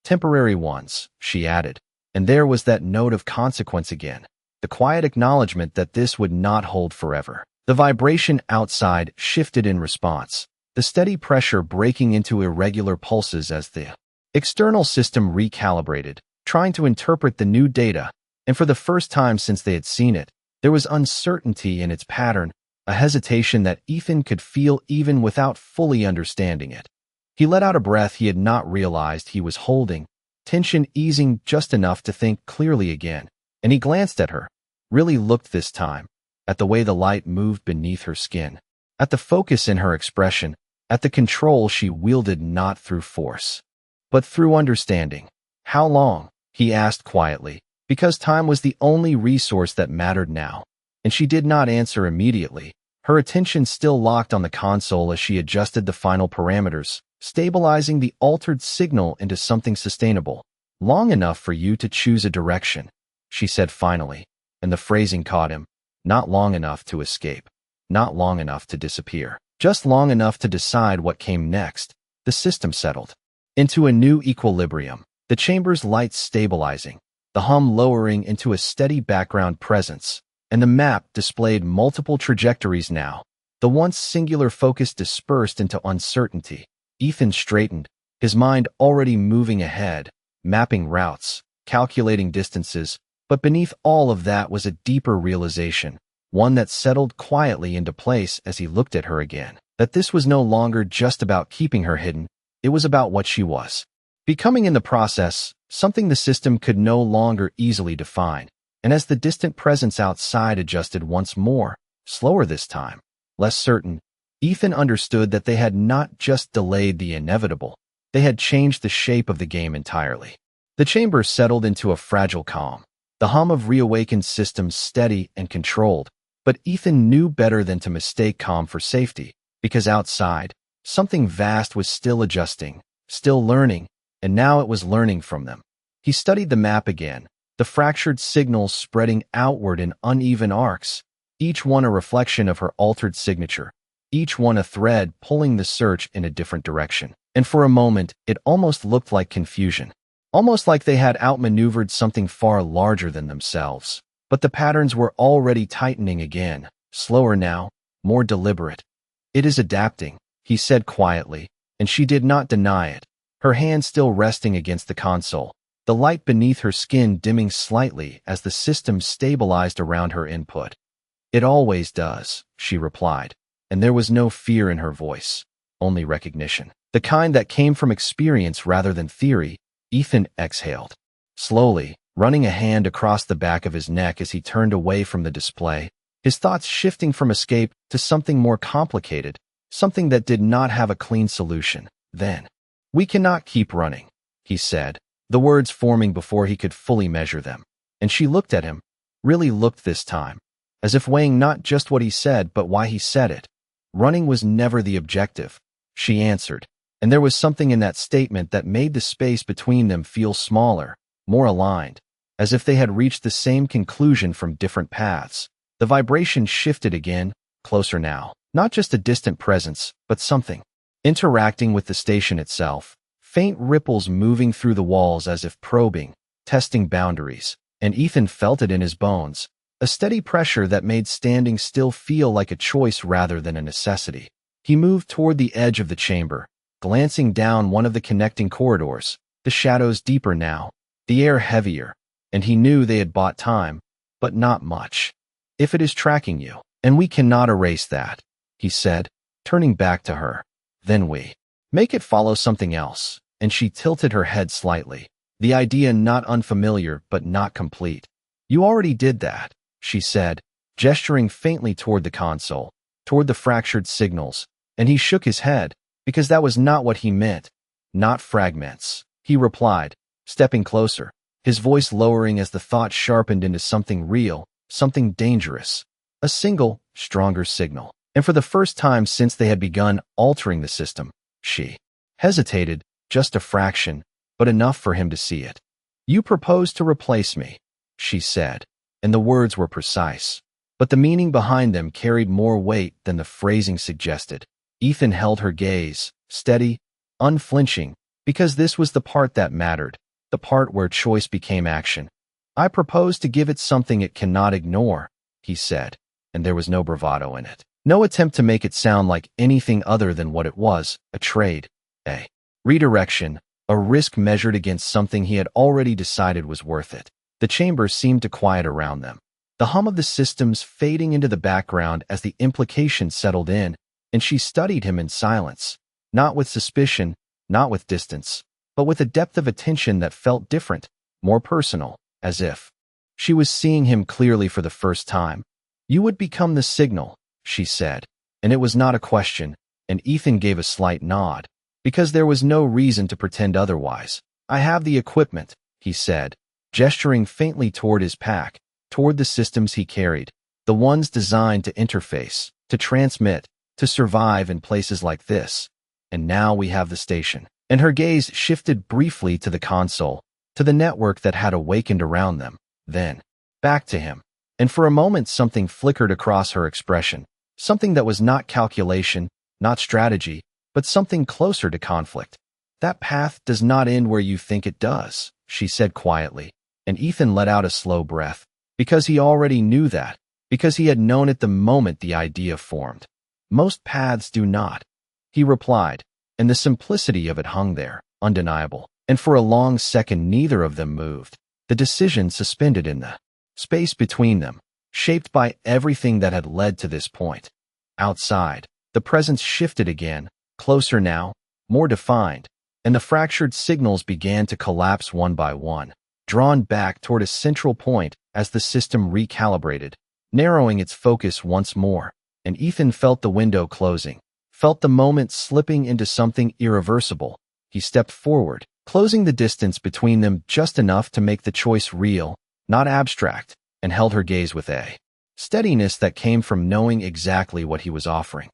S1: Temporary ones, she added, and there was that note of consequence again, the quiet acknowledgement that this would not hold forever. The vibration outside shifted in response, the steady pressure breaking into irregular pulses as the external system recalibrated, trying to interpret the new data, and for the first time since they had seen it, there was uncertainty in its pattern, a hesitation that Ethan could feel even without fully understanding it. He let out a breath he had not realized he was holding, tension easing just enough to think clearly again, and he glanced at her, really looked this time, at the way the light moved beneath her skin, at the focus in her expression, at the control she wielded not through force, but through understanding. How long? He asked quietly, because time was the only resource that mattered now, and she did not answer immediately, her attention still locked on the console as she adjusted the final parameters, stabilizing the altered signal into something sustainable. Long enough for you to choose a direction, she said finally, and the phrasing caught him. Not long enough to escape, not long enough to disappear, just long enough to decide what came next. The system settled into a new equilibrium, the chamber's lights stabilizing, the hum lowering into a steady background presence, and the map displayed multiple trajectories now. The once singular focus dispersed into uncertainty. Ethan straightened, his mind already moving ahead, mapping routes, calculating distances, but beneath all of that was a deeper realization, one that settled quietly into place as he looked at her again, that this was no longer just about keeping her hidden, it was about what she was becoming in the process, something the system could no longer easily define. And as the distant presence outside adjusted once more, slower this time, less certain, Ethan understood that they had not just delayed the inevitable, they had changed the shape of the game entirely. The chamber settled into a fragile calm, the hum of reawakened systems steady and controlled, but Ethan knew better than to mistake calm for safety, because outside, something vast was still adjusting, still learning, and now it was learning from them. He studied the map again, the fractured signals spreading outward in uneven arcs, each one a reflection of her altered signature, each one a thread pulling the search in a different direction. And for a moment, it almost looked like confusion, almost like they had outmaneuvered something far larger than themselves. But the patterns were already tightening again, slower now, more deliberate. It is adapting, he said quietly, and she did not deny it, her hand still resting against the console. the light beneath her skin dimming slightly as the system stabilized around her input. "It always does," she replied, and there was no fear in her voice, only recognition. The kind that came from experience rather than theory. Ethan exhaled. Slowly, running a hand across the back of his neck as he turned away from the display, his thoughts shifting from escape to something more complicated, something that did not have a clean solution. Then, "We cannot keep running," he said, the words forming before he could fully measure them. And she looked at him, really looked this time, as if weighing not just what he said but why he said it. "Running was never the objective," she answered, and there was something in that statement that made the space between them feel smaller, more aligned, as if they had reached the same conclusion from different paths. The vibration shifted again, closer now, not just a distant presence, but something interacting with the station itself, faint ripples moving through the walls as if probing, testing boundaries, and Ethan felt it in his bones, a steady pressure that made standing still feel like a choice rather than a necessity. He moved toward the edge of the chamber, glancing down one of the connecting corridors, the shadows deeper now, the air heavier, and he knew they had bought time, but not much. "If it is tracking you, and we cannot erase that," he said, turning back to her, "then we make it follow something else," and she tilted her head slightly, the idea not unfamiliar but not complete. "You already did that," she said, gesturing faintly toward the console, toward the fractured signals, and he shook his head, because that was not what he meant. "Not fragments," he replied, stepping closer, his voice lowering as the thought sharpened into something real, something dangerous. A single, stronger signal. And for the first time since they had begun altering the system, she hesitated, just a fraction, but enough for him to see it. "You propose to replace me," she said, and the words were precise, but the meaning behind them carried more weight than the phrasing suggested. Ethan held her gaze, steady, unflinching, because this was the part that mattered, the part where choice became action. "I propose to give it something it cannot ignore," he said, and there was no bravado in it. No attempt to make it sound like anything other than what it was, a trade, a redirection, a risk measured against something he had already decided was worth it. The chamber seemed to quiet around them, the hum of the systems fading into the background as the implications settled in, and she studied him in silence, not with suspicion, not with distance, but with a depth of attention that felt different, more personal, as if she was seeing him clearly for the first time. "You would become the signal," she said, and it was not a question, and Ethan gave a slight nod, because there was no reason to pretend otherwise. "I have the equipment," he said, gesturing faintly toward his pack, toward the systems he carried, the ones designed to interface, to transmit, to survive in places like this. "And now we have the station." And her gaze shifted briefly to the console, to the network that had awakened around them, then back to him. And for a moment something flickered across her expression, something that was not calculation, not strategy, but something closer to conflict. "That path does not end where you think it does," she said quietly, and Ethan let out a slow breath, because he already knew that, because he had known it the moment the idea formed. "Most paths do not," he replied, and the simplicity of it hung there, undeniable, and for a long second neither of them moved, the decision suspended in the space between them, shaped by everything that had led to this point. Outside, the presence shifted again, closer now, more defined, and the fractured signals began to collapse one by one, drawn back toward a central point as the system recalibrated, narrowing its focus once more, and Ethan felt the window closing, felt the moment slipping into something irreversible. He stepped forward, closing the distance between them just enough to make the choice real, not abstract, and held her gaze with a steadiness that came from knowing exactly what he was offering.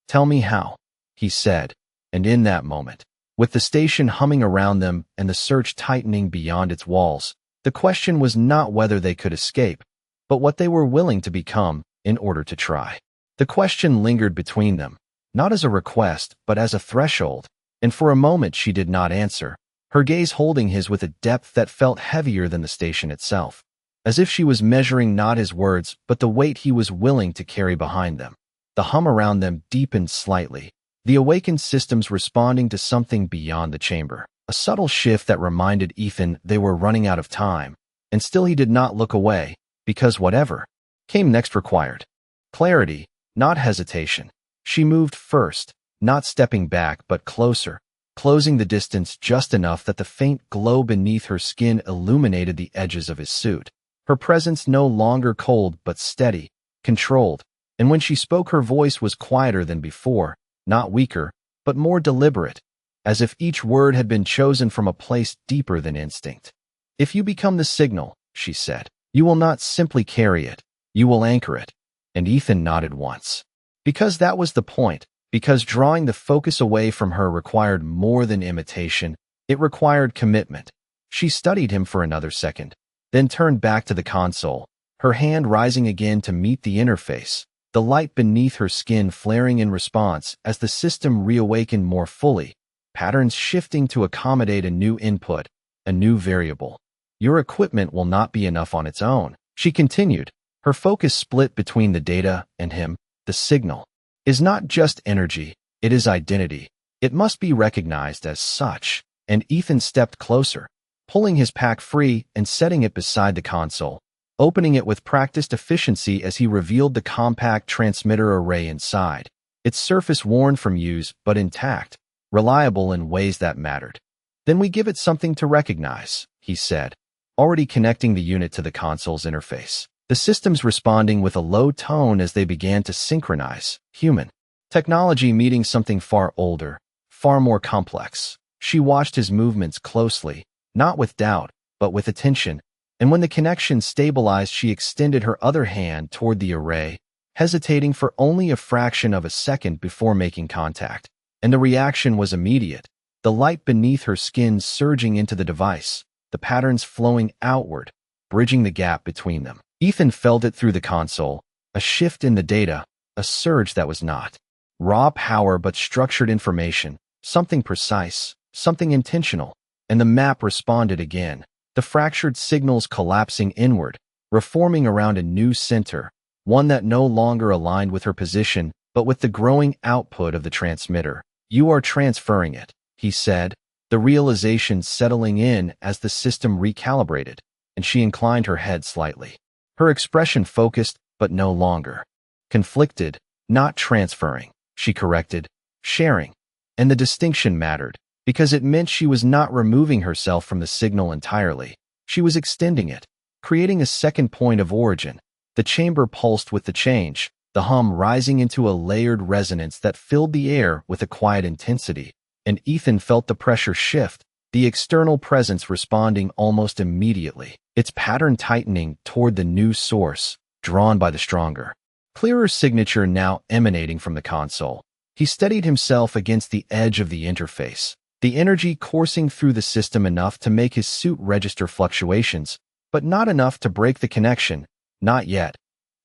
S1: "Tell me how," he said, and in that moment, with the station humming around them and the search tightening beyond its walls, the question was not whether they could escape, but what they were willing to become in order to try. The question lingered between them, not as a request, but as a threshold, and for a moment she did not answer, her gaze holding his with a depth that felt heavier than the station itself, as if she was measuring not his words but the weight he was willing to carry behind them. The hum around them deepened slightly, the awakened systems responding to something beyond the chamber. a subtle shift that reminded Ethan they were running out of time, and still he did not look away, because whatever came next required clarity, not hesitation. She moved first, not stepping back but closer, closing the distance just enough that the faint glow beneath her skin illuminated the edges of his suit. Her presence no longer cold but steady, controlled, and when she spoke her voice was quieter than before, not weaker, but more deliberate, as if each word had been chosen from a place deeper than instinct. "If you become the signal," she said, "you will not simply carry it, you will anchor it." And Ethan nodded once. Because that was the point, because drawing the focus away from her required more than imitation, it required commitment. She studied him for another second, then turned back to the console, her hand rising again to meet the interface, the light beneath her skin flaring in response as the system reawakened more fully, patterns shifting to accommodate a new input, a new variable. "Your equipment will not be enough on its own," she continued, her focus split between the data and him. "The signal is not just energy, it is identity. It must be recognized as such." And Ethan stepped closer, pulling his pack free and setting it beside the console, opening it with practiced efficiency as he revealed the compact transmitter array inside, its surface worn from use but intact, reliable in ways that mattered. "Then we give it something to recognize," he said, already connecting the unit to the console's interface. The systems responding with a low tone as they began to synchronize, human technology meeting something far older, far more complex. She watched his movements closely, not with doubt, but with attention, and when the connection stabilized she extended her other hand toward the array, hesitating for only a fraction of a second before making contact. And the reaction was immediate, the light beneath her skin surging into the device, the patterns flowing outward, bridging the gap between them. Ethan felt it through the console, a shift in the data, a surge that was not raw power but structured information, something precise, something intentional, and the map responded again, the fractured signals collapsing inward, reforming around a new center, one that no longer aligned with her position but with the growing output of the transmitter. "You are transferring it," he said, the realization settling in as the system recalibrated, and she inclined her head slightly. Her expression focused, but no longer conflicted. "Not transferring," she corrected, "sharing." And the distinction mattered, because it meant she was not removing herself from the signal entirely. She was extending it, creating a second point of origin. The chamber pulsed with the change, the hum rising into a layered resonance that filled the air with a quiet intensity. And Ethan felt the pressure shift, the external presence responding almost immediately, its pattern tightening toward the new source, drawn by the stronger, clearer signature now emanating from the console. He steadied himself against the edge of the interface, the energy coursing through the system enough to make his suit register fluctuations, but not enough to break the connection, not yet.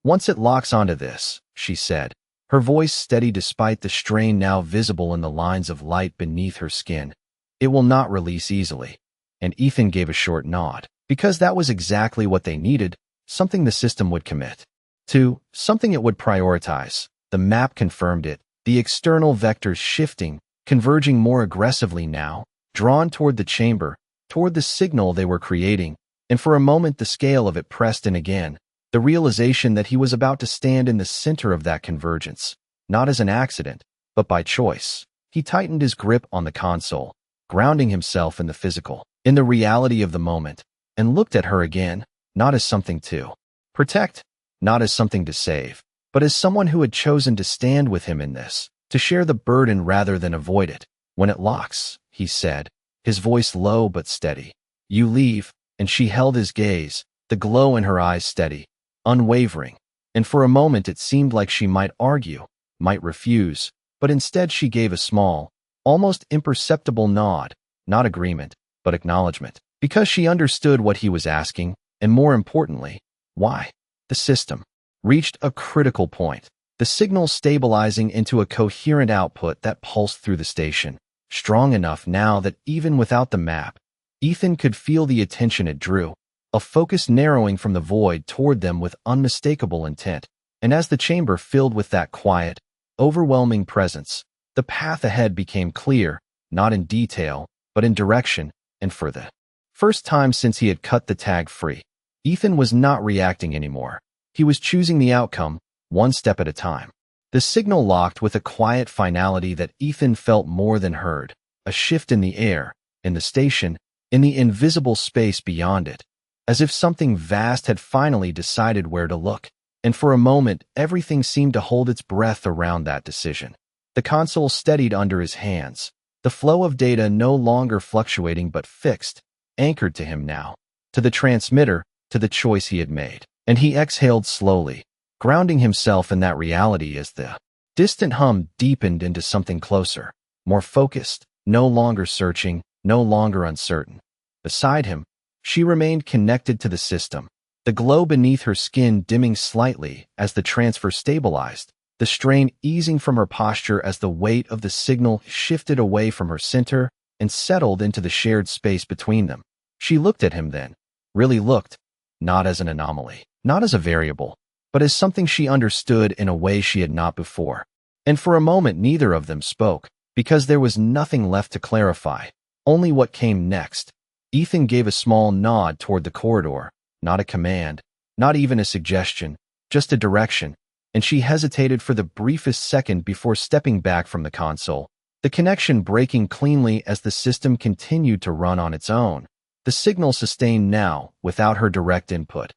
S1: "Once it locks onto this," she said, her voice steady despite the strain now visible in the lines of light beneath her skin, "it will not release easily." And Ethan gave a short nod, because that was exactly what they needed, something the system would commit to, something it would prioritize. The map confirmed it, the external vectors shifting, converging more aggressively now, drawn toward the chamber, toward the signal they were creating, and for a moment the scale of it pressed in again, the realization that he was about to stand in the center of that convergence, not as an accident, but by choice. He tightened his grip on the console, grounding himself in the physical, in the reality of the moment, and looked at her again, not as something to protect, not as something to save, but as someone who had chosen to stand with him in this, to share the burden rather than avoid it. "When it locks," he said, his voice low but steady, "you leave," and she held his gaze, the glow in her eyes steady, unwavering, and for a moment it seemed like she might argue, might refuse, but instead she gave a small, almost imperceptible nod, not agreement, but acknowledgement, because she understood what he was asking, and more importantly, why. The system reached a critical point, the signal stabilizing into a coherent output that pulsed through the station, strong enough now that even without the map, Ethan could feel the attention it drew, a focus narrowing from the void toward them with unmistakable intent. And as the chamber filled with that quiet, overwhelming presence, the path ahead became clear, not in detail, but in direction, and for the first time since he had cut the tag free, Ethan was not reacting anymore. He was choosing the outcome, one step at a time. The signal locked with a quiet finality that Ethan felt more than heard, a shift in the air, in the station, in the invisible space beyond it, as if something vast had finally decided where to look. And for a moment, everything seemed to hold its breath around that decision. The console steadied under his hands, the flow of data no longer fluctuating but fixed, anchored to him now, to the transmitter, to the choice he had made. And he exhaled slowly, grounding himself in that reality as the distant hum deepened into something closer, more focused, no longer searching, no longer uncertain. Beside him, she remained connected to the system, the glow beneath her skin dimming slightly as the transfer stabilized, the strain easing from her posture as the weight of the signal shifted away from her center and settled into the shared space between them. She looked at him then, really looked, not as an anomaly, not as a variable, but as something she understood in a way she had not before. And for a moment neither of them spoke, because there was nothing left to clarify, only what came next. Ethan gave a small nod toward the corridor, not a command, not even a suggestion, just a direction, and she hesitated for the briefest second before stepping back from the console, the connection breaking cleanly as the system continued to run on its own. The signal sustained now, without her direct input.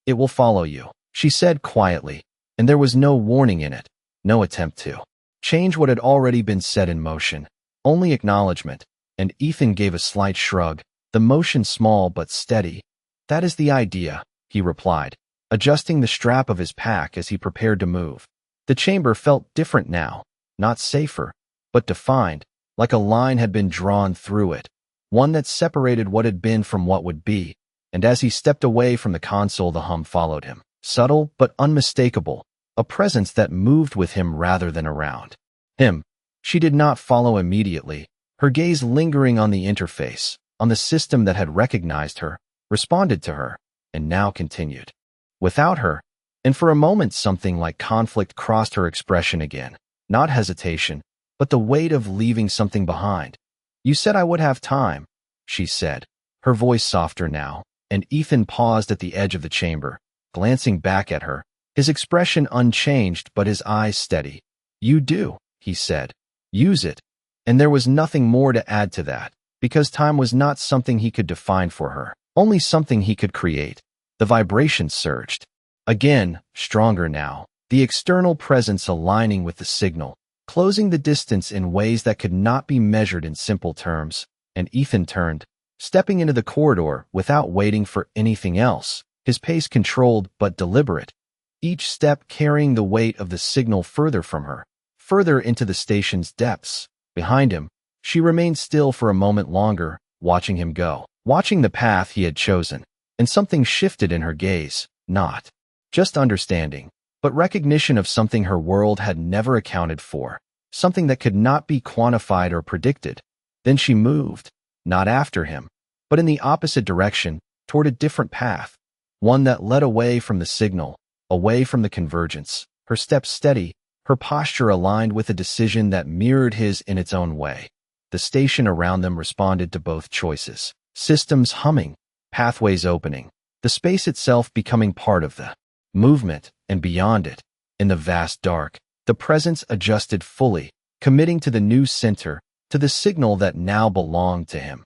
S1: "It will follow you," she said quietly, and there was no warning in it, no attempt to change what had already been set in motion, only acknowledgement, and Ethan gave a slight shrug, the motion small but steady. "That is the idea," he replied, adjusting the strap of his pack as he prepared to move. The chamber felt different now, not safer, but defined, like a line had been drawn through it, one that separated what had been from what would be, and as he stepped away from the console the hum followed him, subtle but unmistakable, a presence that moved with him rather than around him. She did not follow immediately, her gaze lingering on the interface, on the system that had recognized her, responded to her, and now continued. Without her, and for a moment something like conflict crossed her expression again, not hesitation, but the weight of leaving something behind. "You said I would have time," she said, her voice softer now, and Ethan paused at the edge of the chamber, glancing back at her, his expression unchanged but his eyes steady. "You do," he said. "Use it." And there was nothing more to add to that, because time was not something he could define for her, only something he could create. The vibration surged. Again, stronger now, the external presence aligning with the signal, closing the distance in ways that could not be measured in simple terms, and Ethan turned, stepping into the corridor without waiting for anything else, his pace controlled but deliberate, each step carrying the weight of the signal further from her, further into the station's depths. Behind him, she remained still for a moment longer, watching him go, watching the path he had chosen, and something shifted in her gaze, not just understanding, but recognition of something her world had never accounted for, something that could not be quantified or predicted. Then she moved, not after him, but in the opposite direction, toward a different path, one that led away from the signal, away from the convergence, her steps steady, her posture aligned with a decision that mirrored his in its own way. The station around them responded to both choices, systems humming, pathways opening, the space itself becoming part of the movement, and beyond it, in the vast dark, the presence adjusted fully, committing to the new center, to the signal that now belonged to him.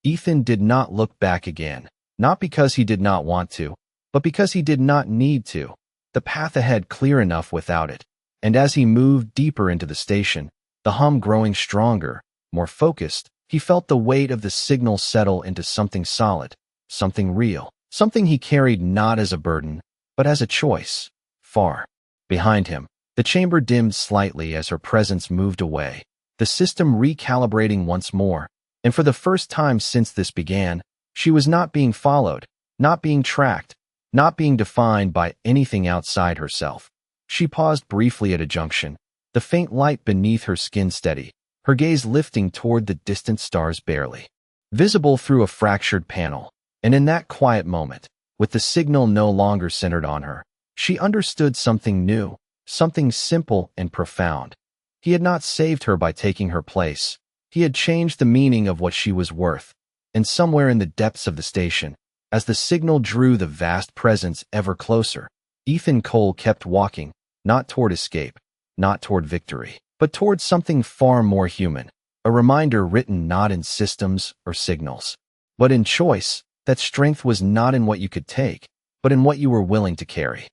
S1: Ethan did not look back again, not because he did not want to, but because he did not need to, the path ahead clear enough without it. And as he moved deeper into the station, the hum growing stronger, more focused, he felt the weight of the signal settle into something solid, something real, something he carried not as a burden, but as a choice. Far behind him, the chamber dimmed slightly as her presence moved away, the system recalibrating once more, and for the first time since this began, she was not being followed, not being tracked, not being defined by anything outside herself. She paused briefly at a junction, the faint light beneath her skin steady, her gaze lifting toward the distant stars barely visible through a fractured panel. And in that quiet moment, with the signal no longer centered on her, she understood something new, something simple and profound. He had not saved her by taking her place, He had changed the meaning of what she was worth, and somewhere in the depths of the station, as the signal drew the vast presence ever closer, Ethan Cole kept walking, not toward escape, not toward victory, but toward something far more human, a reminder written not in systems or signals, but in choice, that strength was not in what you could take, but in what you were willing to carry.